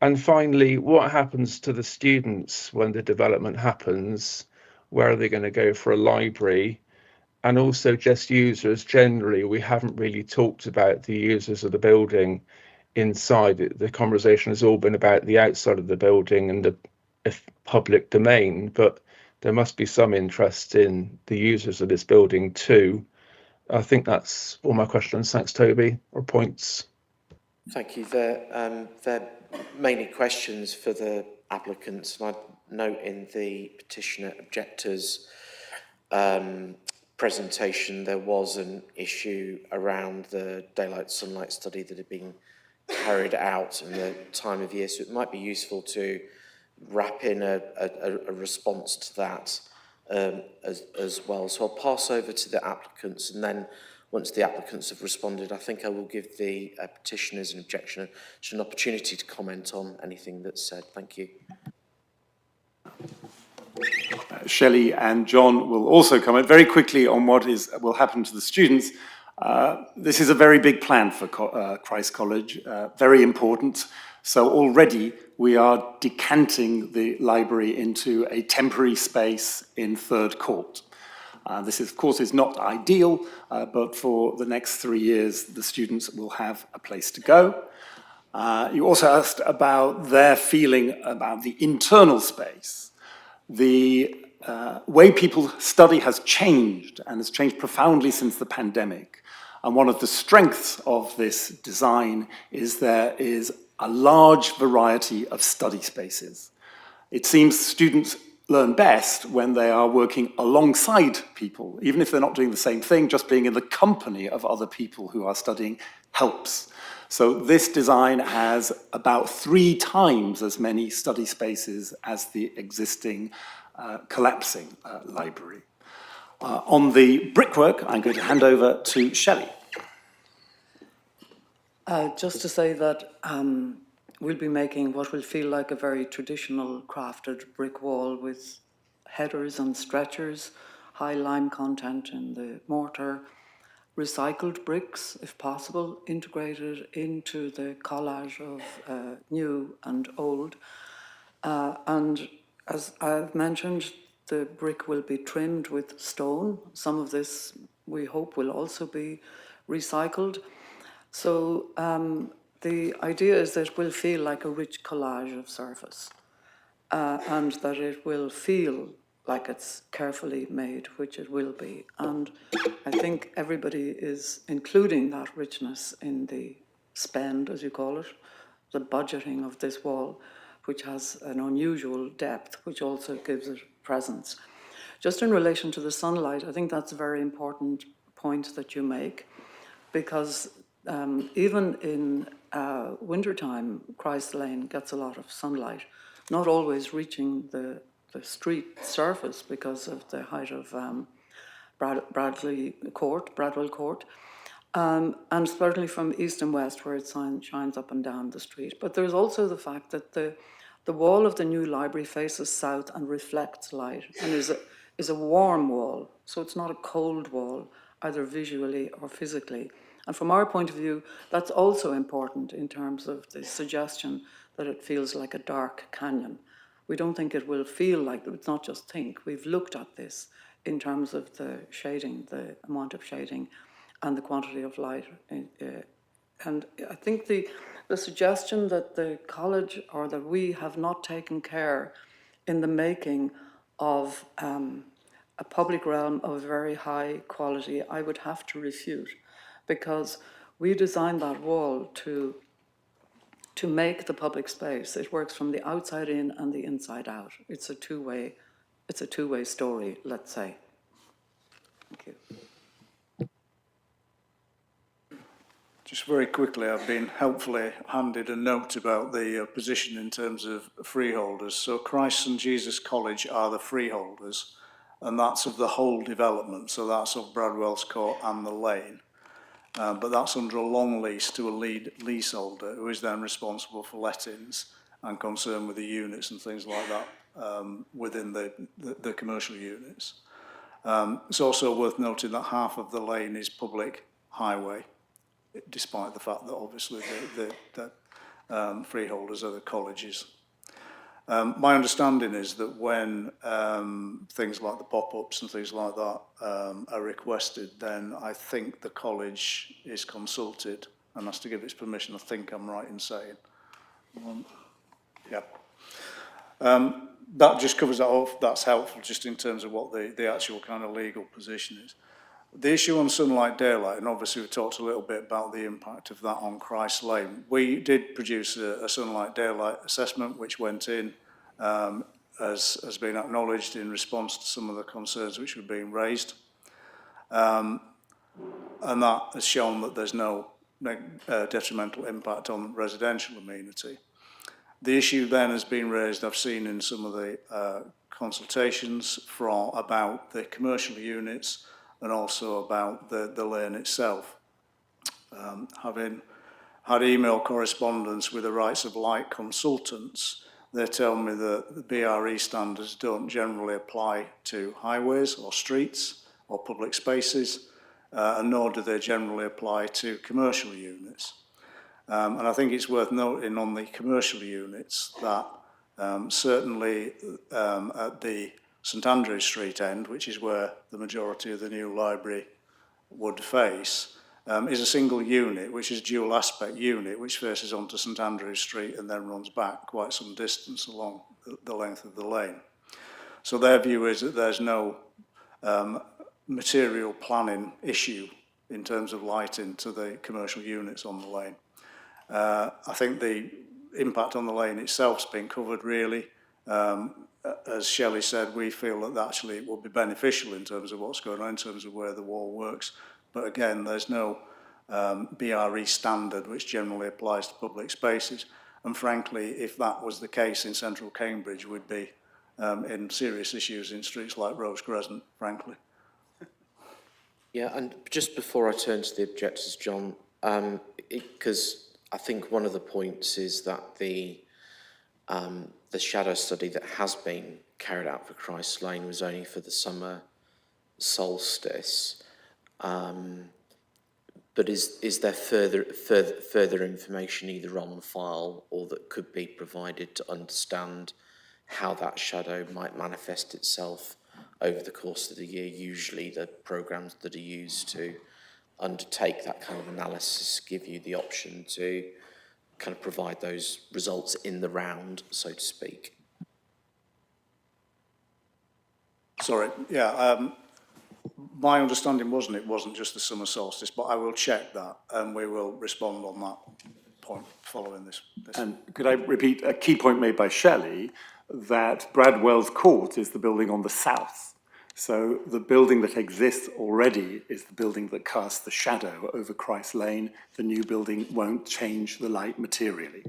And finally, what happens to the students when the development happens? Where are they going to go for a library? And also just users generally. We haven't really talked about the users of the building inside. The conversation has all been about the outside of the building and the public domain, but there must be some interest in the users of this building too. I think that's all my questions. Thanks, Toby, or points. Thank you. They're mainly questions for the applicants, and I'd note in the petitioner objectors presentation there was an issue around the daylight sunlight study that had been carried out in the time of year, so it might be useful to wrap in a response to that as well. So I'll pass over to the applicants, and then once the applicants have responded, I think I will give the petitioners and objectioners an opportunity to comment on anything that's said. Thank you. Shelley and John will also comment very quickly on what will happen to the students. This is a very big plan for Christ College, very important. So already we are decanting the library into a temporary space in Third Court. This, of course, is not ideal, but for the next 3 years, the students will have a place to go. You also asked about their feeling about the internal space. The way people study has changed, and has changed profoundly since the pandemic. And one of the strengths of this design is there is a large variety of study spaces. It seems students learn best when they are working alongside people, even if they're not doing the same thing. Just being in the company of other people who are studying helps. So this design has about 3 times as many study spaces as the existing collapsing library. On the brickwork, I'm going to hand over to Shelley. Just to say that we'll be making what will feel like a very traditional crafted brick wall with headers and stretchers, high lime content in the mortar, recycled bricks, if possible, integrated into the collage of new and old. And as I've mentioned, the brick will be trimmed with stone. Some of this, we hope, will also be recycled. So the idea is that it will feel like a rich collage of surface, and that it will feel like it's carefully made, which it will be. And I think everybody is including that richness in the spend, as you call it, the budgeting of this wall, which has an unusual depth, which also gives it presence. Just in relation to the sunlight, I think that's a very important point that you make, because even in wintertime, Christ Lane gets a lot of sunlight, not always reaching the street surface because of the height of Bradwell Court, and certainly from east and west where it shines up and down the street. But there's also the fact that the wall of the new library faces south and reflects light and is a warm wall, so it's not a cold wall, either visually or physically. And from our point of view, that's also important in terms of the suggestion that it feels like a dark canyon. We don't think it will feel like, it's not just think, we've looked at this in terms of the shading, the amount of shading and the quantity of light. And I think the suggestion that the college or that we have not taken care in the making of a public realm of very high quality, I would have to refute, because we designed that wall to make the public space. It works from the outside in and the inside out. It's a two-way story, let's say. Thank you. Just very quickly, I've been helpfully handed a note about the position in terms of freeholders. So Christ and Jesus College are the freeholders, and that's of the whole development. So that's of Bradwell's Court and the lane. But that's under a long lease to a leaseholder who is then responsible for lettings and concerned with the units and things like that within the commercial units. It's also worth noting that half of the lane is public highway, despite the fact that obviously the freeholders are the colleges. My understanding is that when things like the pop-ups and things like that are requested, then I think the college is consulted and has to give its permission. I think I'm right in saying. Yeah. That just covers that off. That's helpful just in terms of what the actual kind of legal position is. The issue on sunlight daylight, and obviously we talked a little bit about the impact of that on Christ Lane. We did produce a sunlight daylight assessment which went in has been acknowledged in response to some of the concerns which were being raised. And that has shown that there's no detrimental impact on residential amenity. The issue then has been raised, I've seen in some of the consultations about the commercial units and also about the lane itself. Having had email correspondence with the Rights of Light consultants, they tell me that the BRE standards don't generally apply to highways or streets or public spaces, and nor do they generally apply to commercial units. And I think it's worth noting on the commercial units that certainly at the St Andrews Street end, which is where the majority of the new library would face, is a single unit, which is a dual aspect unit, which faces onto St Andrews Street and then runs back quite some distance along the length of the lane. So their view is that there's no material planning issue in terms of lighting to the commercial units on the lane. I think the impact on the lane itself has been covered really. As Shelley said, we feel that actually it will be beneficial in terms of what's going on, in terms of where the wall works. But again, there's no BRE standard which generally applies to public spaces. And frankly, if that was the case in central Cambridge, we'd be in serious issues in streets like Rose Crescent, frankly. Yeah, and just before I turn to the objectors, John, because I think one of the points is that the shadow study that has been carried out for Christ Lane was only for the summer solstice. But is there further information either on file or that could be provided to understand how that shadow might manifest itself over the course of the year? Usually the programmes that are used to undertake that kind of analysis give you the option to kind of provide those results in the round, so to speak. Sorry, yeah. My understanding it wasn't just the summer solstice, but I will check that and we will respond on that point following this. And could I repeat a key point made by Shelley, that Bradwell's Court is the building on the south. So the building that exists already is the building that casts the shadow over Christ Lane. The new building won't change the light materially.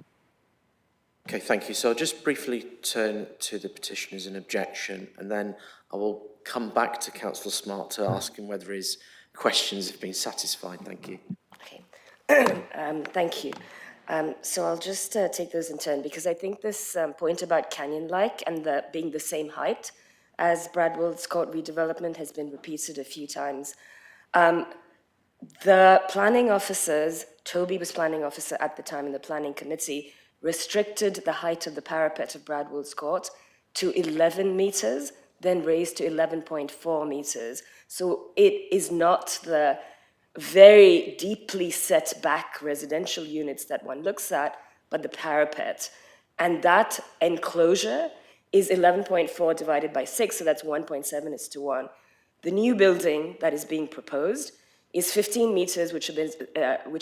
Okay, thank you. So I'll just briefly turn to the petitioner's an objection, and then I will come back to Councillor Smart to ask him whether his questions have been satisfied. Thank you. Okay. Thank you. So I'll just take those in turn, because I think this point about canyon-like and being the same height as Bradwell's Court redevelopment has been repeated a few times. The planning officers, Toby was planning officer at the time in the planning committee, restricted the height of the parapet of Bradwell's Court to 11 meters, then raised to 11.4 meters. So it is not the very deeply set back residential units that one looks at, but the parapet. And that enclosure is 11.4 divided by 6, so that's 1.7:1. The new building that is being proposed is 15 meters, which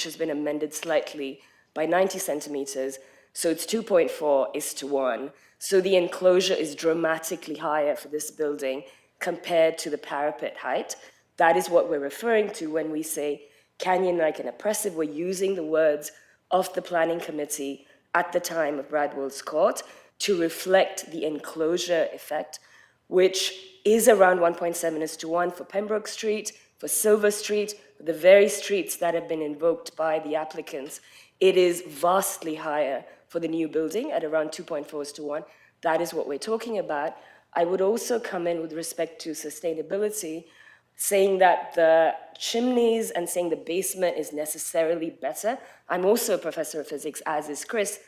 has been amended slightly by 90 centimeters, so it's 2.4:1. So the enclosure is dramatically higher for this building compared to the parapet height. That is what we're referring to when we say canyon-like and oppressive. We're using the words of the planning committee at the time of Bradwell's Court to reflect the enclosure effect, which is around 1.7:1 for Pembroke Street, for Silver Street, for the very streets that have been invoked by the applicants. It is vastly higher for the new building at around 2.4:1. That is what we're talking about. I would also come in with respect to sustainability, saying that the chimneys and saying the basement is necessarily better. I'm also a professor of physics, as is Chris.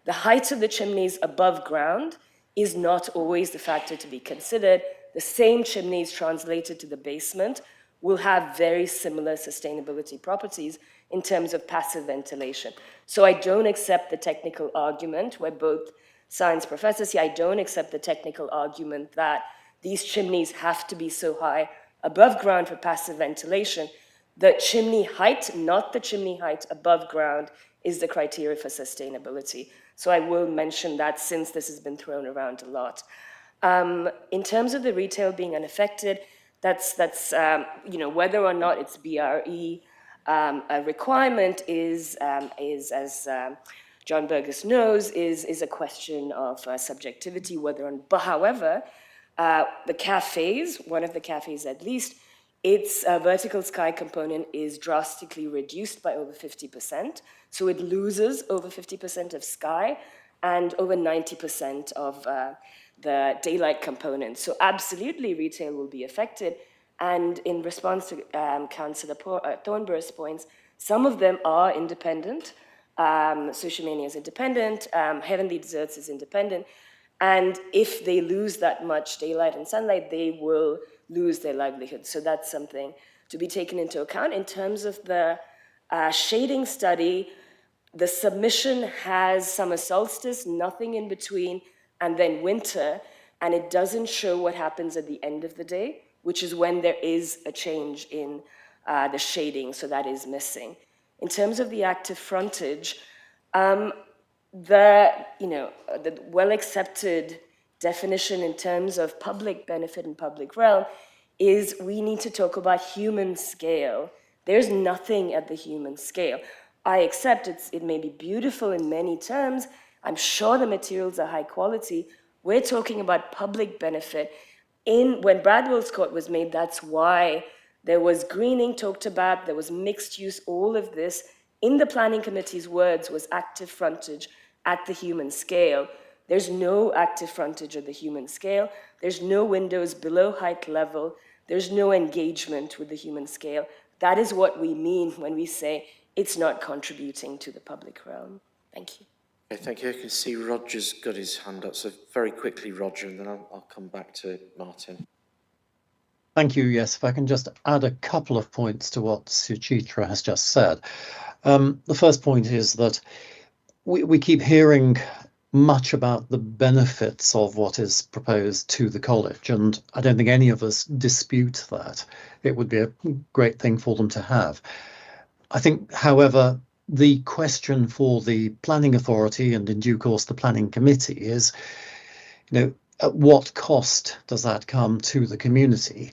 The height of the chimneys above ground is not always the factor to be considered. The same chimneys translated to the basement will have very similar sustainability properties in terms of passive ventilation. So I don't accept the technical argument. We're both science professors here. I don't accept the technical argument that these chimneys have to be so high above ground for passive ventilation. The chimney height, not the chimney height above ground, is the criteria for sustainability. So I will mention that, since this has been thrown around a lot. In terms of the retail being unaffected, that's whether or not it's BRE a requirement is as John Burgess knows, is a question of subjectivity, however, the cafes, one of the cafes at least, its vertical sky component is drastically reduced by over 50%. So it loses over 50% of sky and over 90% of the daylight component. So absolutely retail will be affected. And in response to Councillor Thornborough's points, some of them are independent. Social Mania is independent, Heavenly Desserts is independent. And if they lose that much daylight and sunlight, they will lose their livelihood. So that's something to be taken into account. In terms of the shading study, the submission has summer solstice, nothing in between, and then winter, and it doesn't show what happens at the end of the day, which is when there is a change in the shading, so that is missing. In terms of the active frontage, the well-accepted definition in terms of public benefit and public realm is we need to talk about human scale. There's nothing at the human scale. I accept it may be beautiful in many terms. I'm sure the materials are high quality. We're talking about public benefit. When Bradwell's Court was made, that's why there was greening talked about, there was mixed use, all of this. In the planning committee's words was active frontage at the human scale. There's no active frontage at the human scale. There's no windows below height level. There's no engagement with the human scale. That is what we mean when we say it's not contributing to the public realm. Thank you. Okay, thank you. I can see Roger's got his hand up, so very quickly, Roger, and then I'll come back to Martin. Thank you. Yes, if I can just add a couple of points to what Suchitra has just said. The first point is that we keep hearing much about the benefits of what is proposed to the college, and I don't think any of us dispute that. It would be a great thing for them to have. I think, however, the question for the planning authority and in due course the planning committee is, at what cost does that come to the community?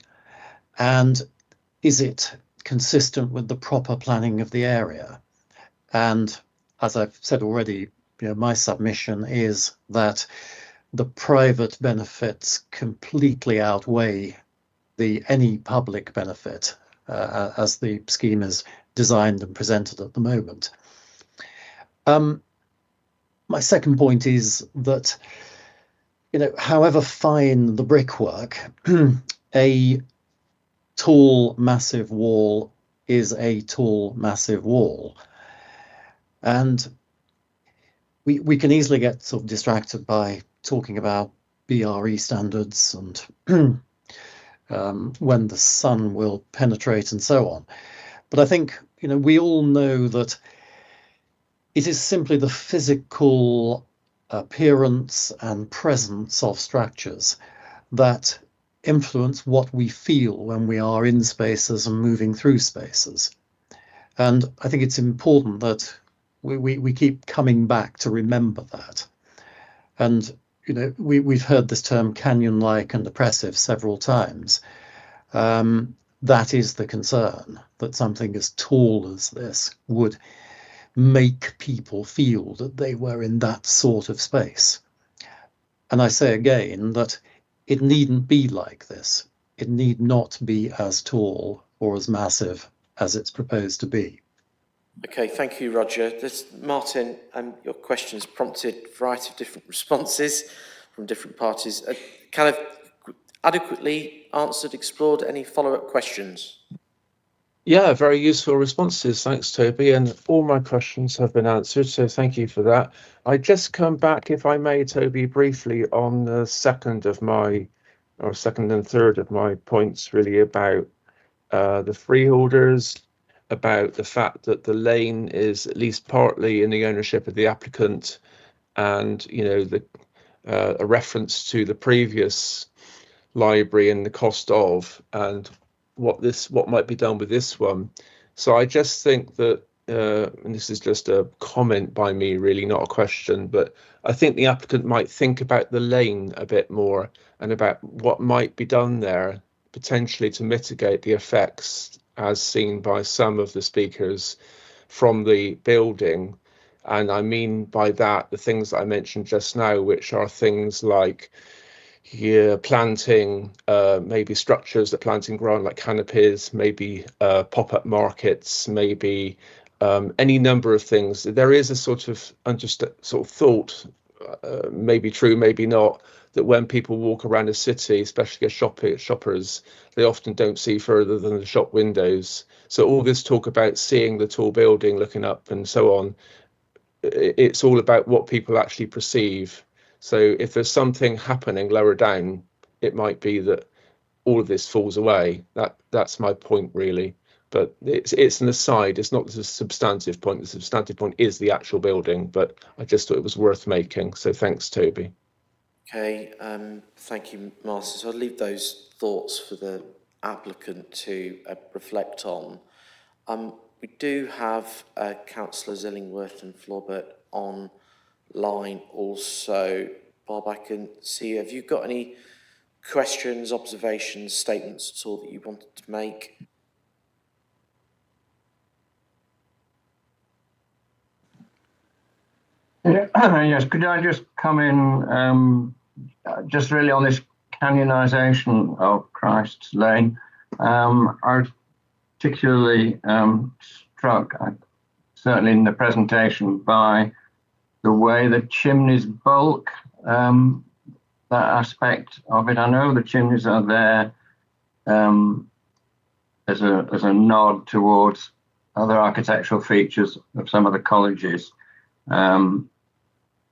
And is it consistent with the proper planning of the area? And as I've said already, my submission is that the private benefits completely outweigh any public benefit as the scheme is designed and presented at the moment. My second point is that, however fine the brickwork, a tall, massive wall is a tall, massive wall. And we can easily get sort of distracted by talking about BRE standards and when the sun will penetrate and so on. But I think, we all know that it is simply the physical appearance and presence of structures that influence what we feel when we are in spaces and moving through spaces. And I think it's important that we keep coming back to remember that. And, we've heard this term canyon-like and oppressive several times. That is the concern, that something as tall as this would make people feel that they were in that sort of space. And I say again that it needn't be like this. It need not be as tall or as massive as it's proposed to be. Okay, thank you, Roger. Martin, your questions prompted a variety of different responses from different parties. Kind of adequately answered, explored. Any follow-up questions? Yeah, very useful responses. Thanks, Toby. And all my questions have been answered, so thank you for that. I just come back, if I may, Toby, briefly on the second and third of my points, really about the freeholders, about the fact that the lane is at least partly in the ownership of the applicant, and a reference to the previous library and the cost of, and what might be done with this one. So I just think that, and this is just a comment by me, really, not a question, but I think the applicant might think about the lane a bit more and about what might be done there, potentially to mitigate the effects as seen by some of the speakers from the building. And I mean by that the things that I mentioned just now, which are things like planting, maybe structures that planting ground like canopies, maybe pop-up markets, maybe any number of things. There is a sort of thought, maybe true, maybe not, that when people walk around a city, especially as shoppers, they often don't see further than the shop windows. So all this talk about seeing the tall building, looking up and so on, it's all about what people actually perceive. So if there's something happening lower down, it might be that all of this falls away. That's my point, really. But it's an aside. It's not the substantive point. The substantive point is the actual building, but I just thought it was worth making. So thanks, Toby. Okay, thank you, Martin. So I'll leave those thoughts for the applicant to reflect on. We do have Councillors Illingworth and Florbert online also. Bob, I can see, have you got any questions, observations, statements at all that you wanted to make? Yes, could I just come in just really on this canyonisation of Christ's Lane? I was particularly struck, certainly in the presentation, by the way the chimneys bulk, that aspect of it. I know the chimneys are there as a nod towards other architectural features of some of the colleges.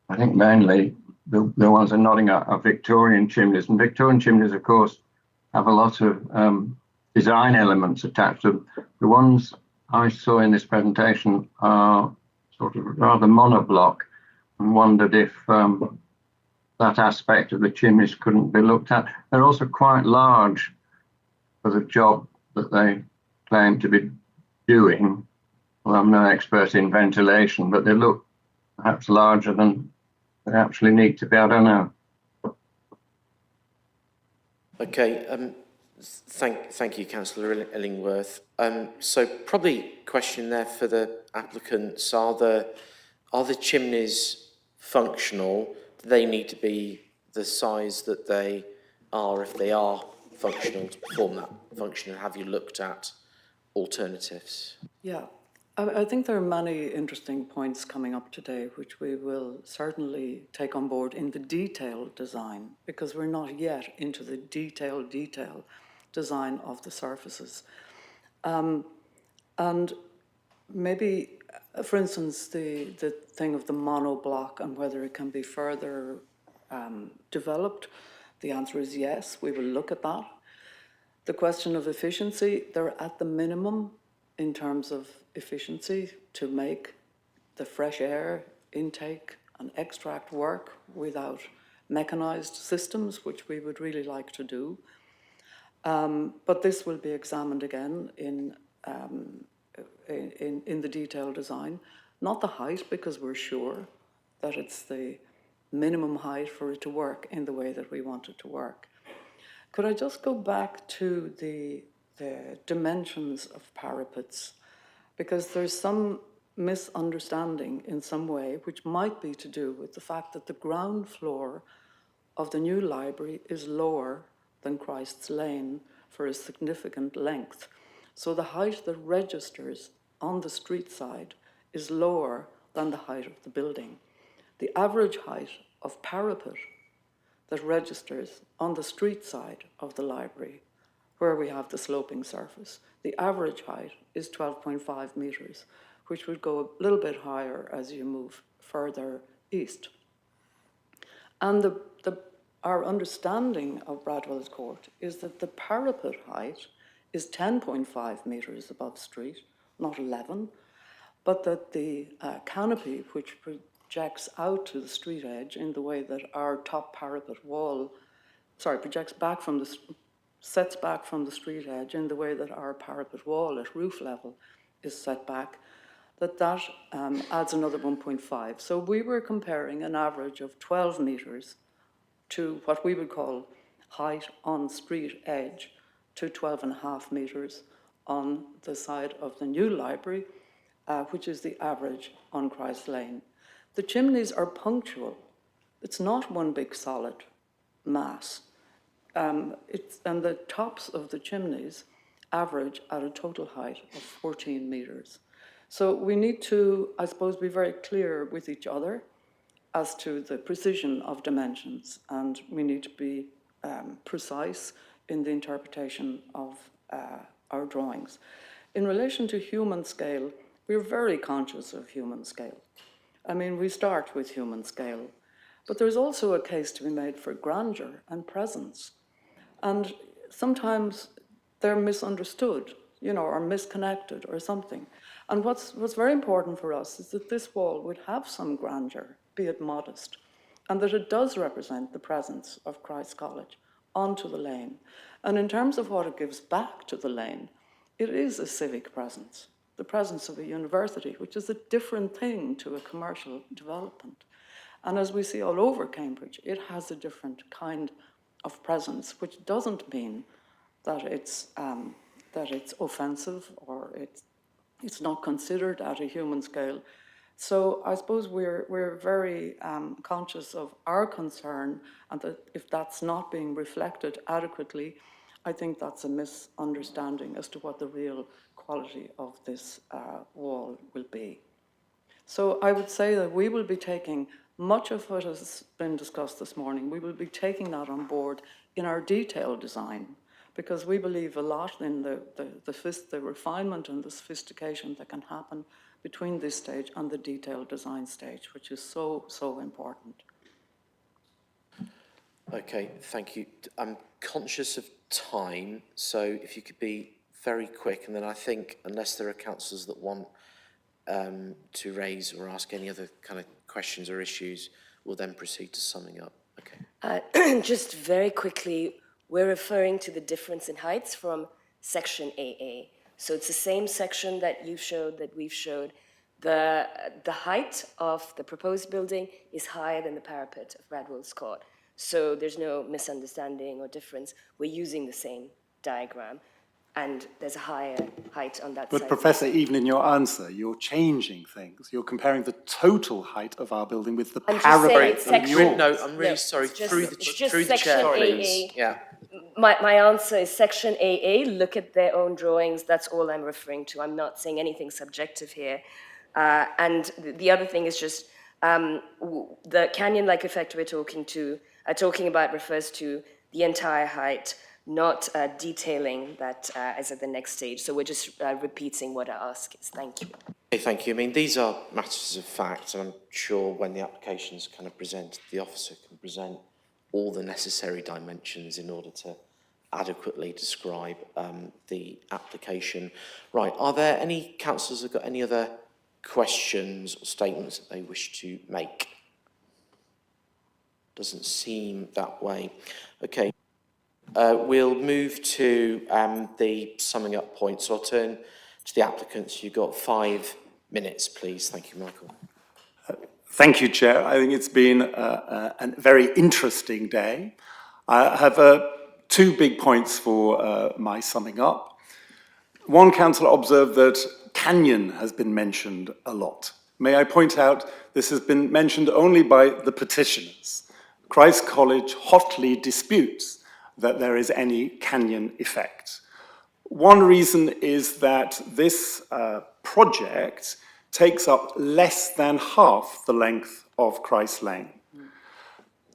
I think mainly the ones are nodding are Victorian chimneys, and Victorian chimneys, of course, have a lot of design elements attached to them. The ones I saw in this presentation are sort of rather monoblock, and wondered if that aspect of the chimneys couldn't be looked at. They're also quite large for the job that they claim to be doing. Well, I'm no expert in ventilation, but they look perhaps larger than they actually need to be. I don't know. Okay, thank you, Councillor Illingworth. So probably question there for the applicants, are the chimneys functional? Do they need to be the size that they are if they are functional to perform that function? And have you looked at alternatives? Yeah, I think there are many interesting points coming up today, which we will certainly take on board in the detailed design, because we're not yet into the detailed design of the surfaces. And maybe, for instance, the thing of the monoblock and whether it can be further developed, the answer is yes, we will look at that. The question of efficiency, they're at the minimum in terms of efficiency to make the fresh air intake and extract work without mechanized systems, which we would really like to do. But this will be examined again in the detailed design. Not the height, because we're sure that it's the minimum height for it to work in the way that we want it to work. Could I just go back to the dimensions of parapets? Because there's some misunderstanding in some way, which might be to do with the fact that the ground floor of the new library is lower than Christ's Lane for a significant length. So the height that registers on the street side is lower than the height of the building. The average height of parapet that registers on the street side of the library, where we have the sloping surface, the average height is 12.5 metres, which would go a little bit higher as you move further east. And our understanding of Bradwell's Court is that the parapet height is 10.5 metres above street, not 11, but that the canopy, which projects out to the street edge in the way that our top parapet wall, projects back from the, sets back from the street edge in the way that our parapet wall at roof level is set back, that adds another 1.5. So we were comparing an average of 12 metres to what we would call height on street edge to 12.5 metres on the side of the new library, which is the average on Christ Lane. The chimneys are punctual. It's not one big solid mass. And the tops of the chimneys average at a total height of 14 metres. So we need to, I suppose, be very clear with each other as to the precision of dimensions, and we need to be precise in the interpretation of our drawings. In relation to human scale, we're very conscious of human scale. I mean, we start with human scale, but there's also a case to be made for grandeur and presence. And sometimes they're misunderstood, or misconnected or something. And what's very important for us is that this wall would have some grandeur, be it modest, and that it does represent the presence of Christ's College onto the lane. And in terms of what it gives back to the lane, it is a civic presence, the presence of a university, which is a different thing to a commercial development. And as we see all over Cambridge, it has a different kind of presence, which doesn't mean that it's offensive or it's not considered at a human scale. So I suppose we're very conscious of our concern, and that if that's not being reflected adequately, I think that's a misunderstanding as to what the real quality of this wall will be. So I would say that we will be taking much of what has been discussed this morning, we will be taking that on board in our detailed design, because we believe a lot in the refinement and the sophistication that can happen between this stage and the detailed design stage, which is so, so important. Okay, thank you. I'm conscious of time, so if you could be very quick, and then I think, unless there are councillors that want to raise or ask any other kind of questions or issues, we'll then proceed to summing up. Okay. Just very quickly, we're referring to the difference in heights from section AA. So it's the same section that you showed, that we've showed. The height of the proposed building is higher than the parapet of Bradwell's Court. So there's no misunderstanding or difference. We're using the same diagram, and there's a higher height on that side. But Professor, even in your answer, you're changing things. You're comparing the total height of our building with the I'm just saying parapet. it's of section. your- No, I'm really No, sorry. it's just- Through it's just the section chair, AA. please. Yeah. My answer is section AA, look at their own drawings, that's all I'm referring to. I'm not saying anything subjective here. And the other thing is just the canyon-like effect we're talking about refers to the entire height, not detailing that as at the next stage. So we're just repeating what our ask is. Thank you. Okay, thank you. I mean, these are matters of fact, and I'm sure when the application is kind of presented, the officer can present all the necessary dimensions in order to adequately describe the application. Right, are there any councillors who've got any other questions or statements that they wish to make? Doesn't seem that way. Okay, we'll move to the summing up point. So I'll turn to the applicants. You've got 5 minutes, please. Thank you, Michael. Thank you, Chair. I think it's been a very interesting day. I have 2 big points for my summing up. One councillor observed that canyon has been mentioned a lot. May I point out this has been mentioned only by the petitioners. Christ College hotly disputes that there is any canyon effect. One reason is that this project takes up less than half the length of Christ Lane.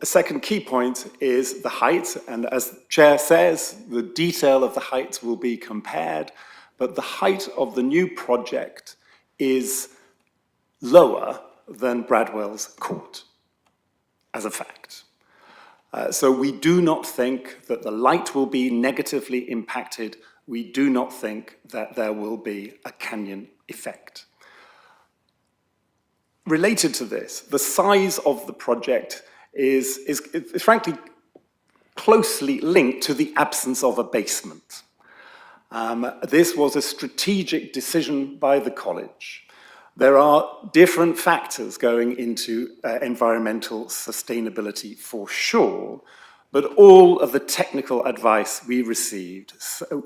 A second key point is the height, and as the Chair says, the detail of the height will be compared, but the height of the new project is lower than Bradwell's Court, as a fact. So we do not think that the light will be negatively impacted. We do not think that there will be a canyon effect. Related to this, the size of the project is frankly closely linked to the absence of a basement. This was a strategic decision by the college. There are different factors going into environmental sustainability for sure, but all of the technical advice we received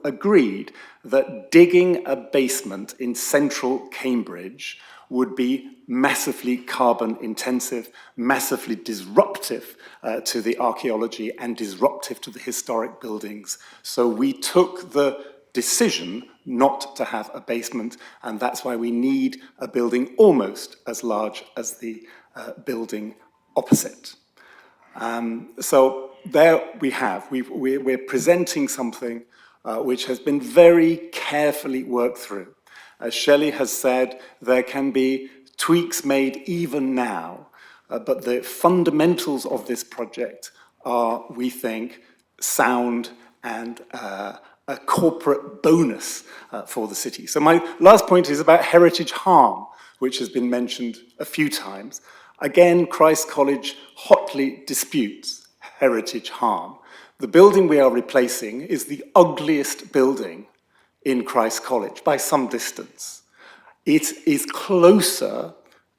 agreed that digging a basement in central Cambridge would be massively carbon intensive, massively disruptive to the archaeology and disruptive to the historic buildings. So we took the decision not to have a basement, and that's why we need a building almost as large as the building opposite. So there we have, we're presenting something which has been very carefully worked through. As Shelley has said, there can be tweaks made even now, but the fundamentals of this project are, we think, sound and a corporate bonus for the city. So my last point is about heritage harm, which has been mentioned a few times. Again, Christ College hotly disputes heritage harm. The building we are replacing is the ugliest building in Christ College by some distance. It is closer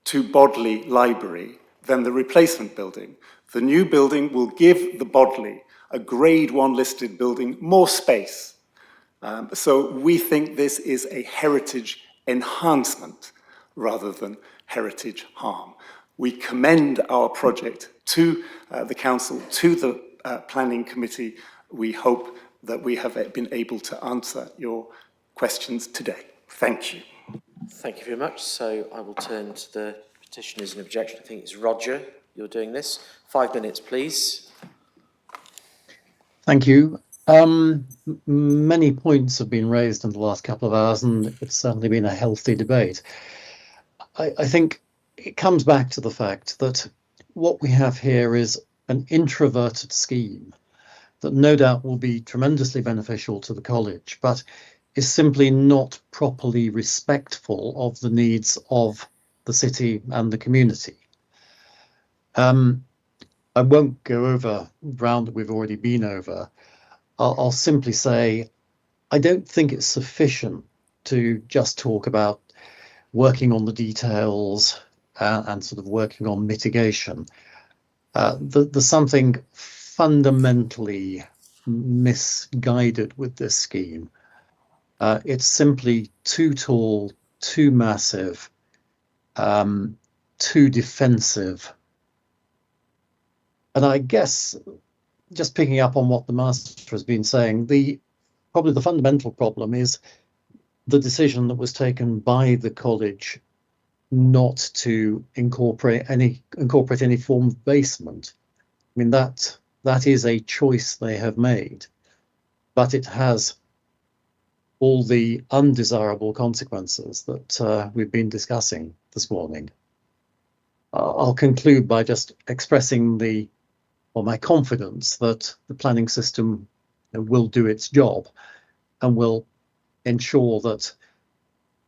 to Bodley Library than the replacement building. The new building will give the Bodley, a grade 1 listed building, more space. So we think this is a heritage enhancement rather than heritage harm. We commend our project to the council, to the planning committee. We hope that we have been able to answer your questions today. Thank you. Thank you very much. So I will turn to the petitioners in objection. I think it's Roger, you're doing this. 5 minutes, please. Thank you. Many points have been raised in the last couple of hours, and it's certainly been a healthy debate. I think it comes back to the fact that what we have here is an introverted scheme that no doubt will be tremendously beneficial to the college, but is simply not properly respectful of the needs of the city and the community. I won't go over ground that we've already been over. I'll simply say, I don't think it's sufficient to just talk about working on the details and sort of working on mitigation. There's something fundamentally misguided with this scheme. It's simply too tall, too massive, too defensive. And I guess, just picking up on what the Master has been saying, probably the fundamental problem is the decision that was taken by the college not to incorporate any form of basement. I mean, that is a choice they have made, but it has all the undesirable consequences that we've been discussing this morning. I'll conclude by just expressing my confidence that the planning system will do its job and will ensure that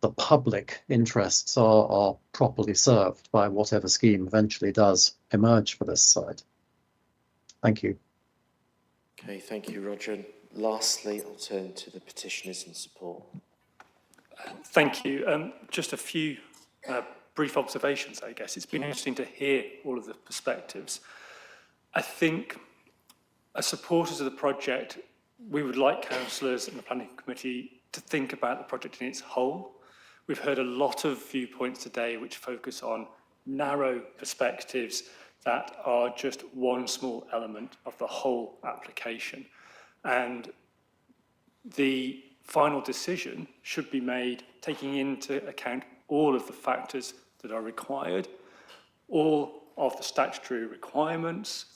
the public interests are properly served by whatever scheme eventually does emerge for this site. Thank you. Okay, thank you, Roger. Lastly, I'll turn to the petitioners in support. Thank you. Just a few brief observations, I guess. It's been interesting to hear all of the perspectives. I think, as supporters of the project, we would like councillors and the planning committee to think about the project in its whole. We've heard a lot of viewpoints today which focus on narrow perspectives that are just one small element of the whole application. And the final decision should be made taking into account all of the factors that are required, all of the statutory requirements,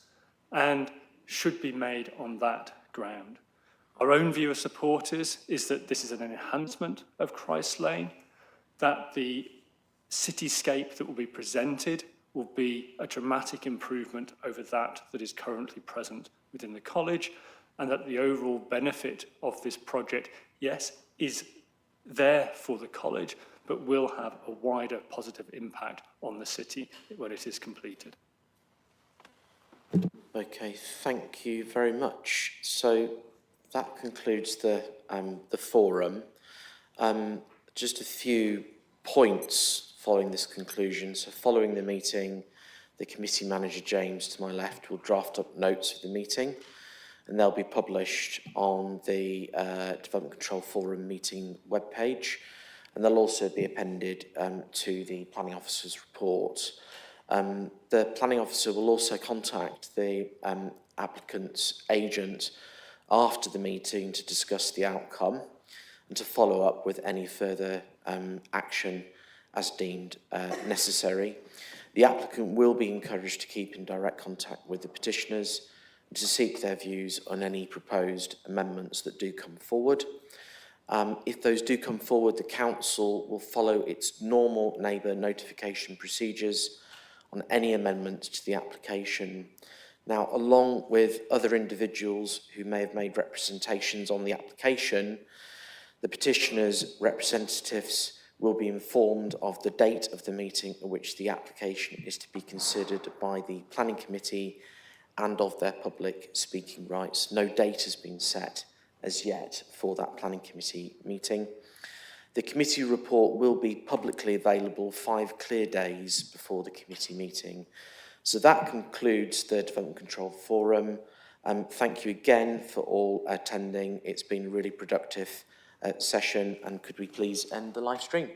and should be made on that ground. Our own view as supporters is that this is an enhancement of Christ Lane, that the cityscape that will be presented will be a dramatic improvement over that is currently present within the college, and that the overall benefit of this project, yes, is there for the college, but will have a wider positive impact on the city when it is completed. Okay, thank you very much. So that concludes the forum. Just a few points following this conclusion. So following the meeting, the committee manager, James, to my left, will draft up notes of the meeting, and they'll be published on the Development Control Forum meeting webpage, and they'll also be appended to the planning officer's report. The planning officer will also contact the applicant's agent after the meeting to discuss the outcome and to follow up with any further action as deemed necessary. The applicant will be encouraged to keep in direct contact with the petitioners and to seek their views on any proposed amendments that do come forward. If those do come forward, the council will follow its normal neighbour notification procedures on any amendments to the application. Now, along with other individuals who may have made representations on the application, the petitioner's representatives will be informed of the date of the meeting at which the application is to be considered by the planning committee and of their public speaking rights. No date has been set as yet for that planning committee meeting. The committee report will be publicly available 5 clear days before the committee meeting. So that concludes the Development Control Forum. Thank you again for all attending. It's been a really productive session, and could we please end the live stream?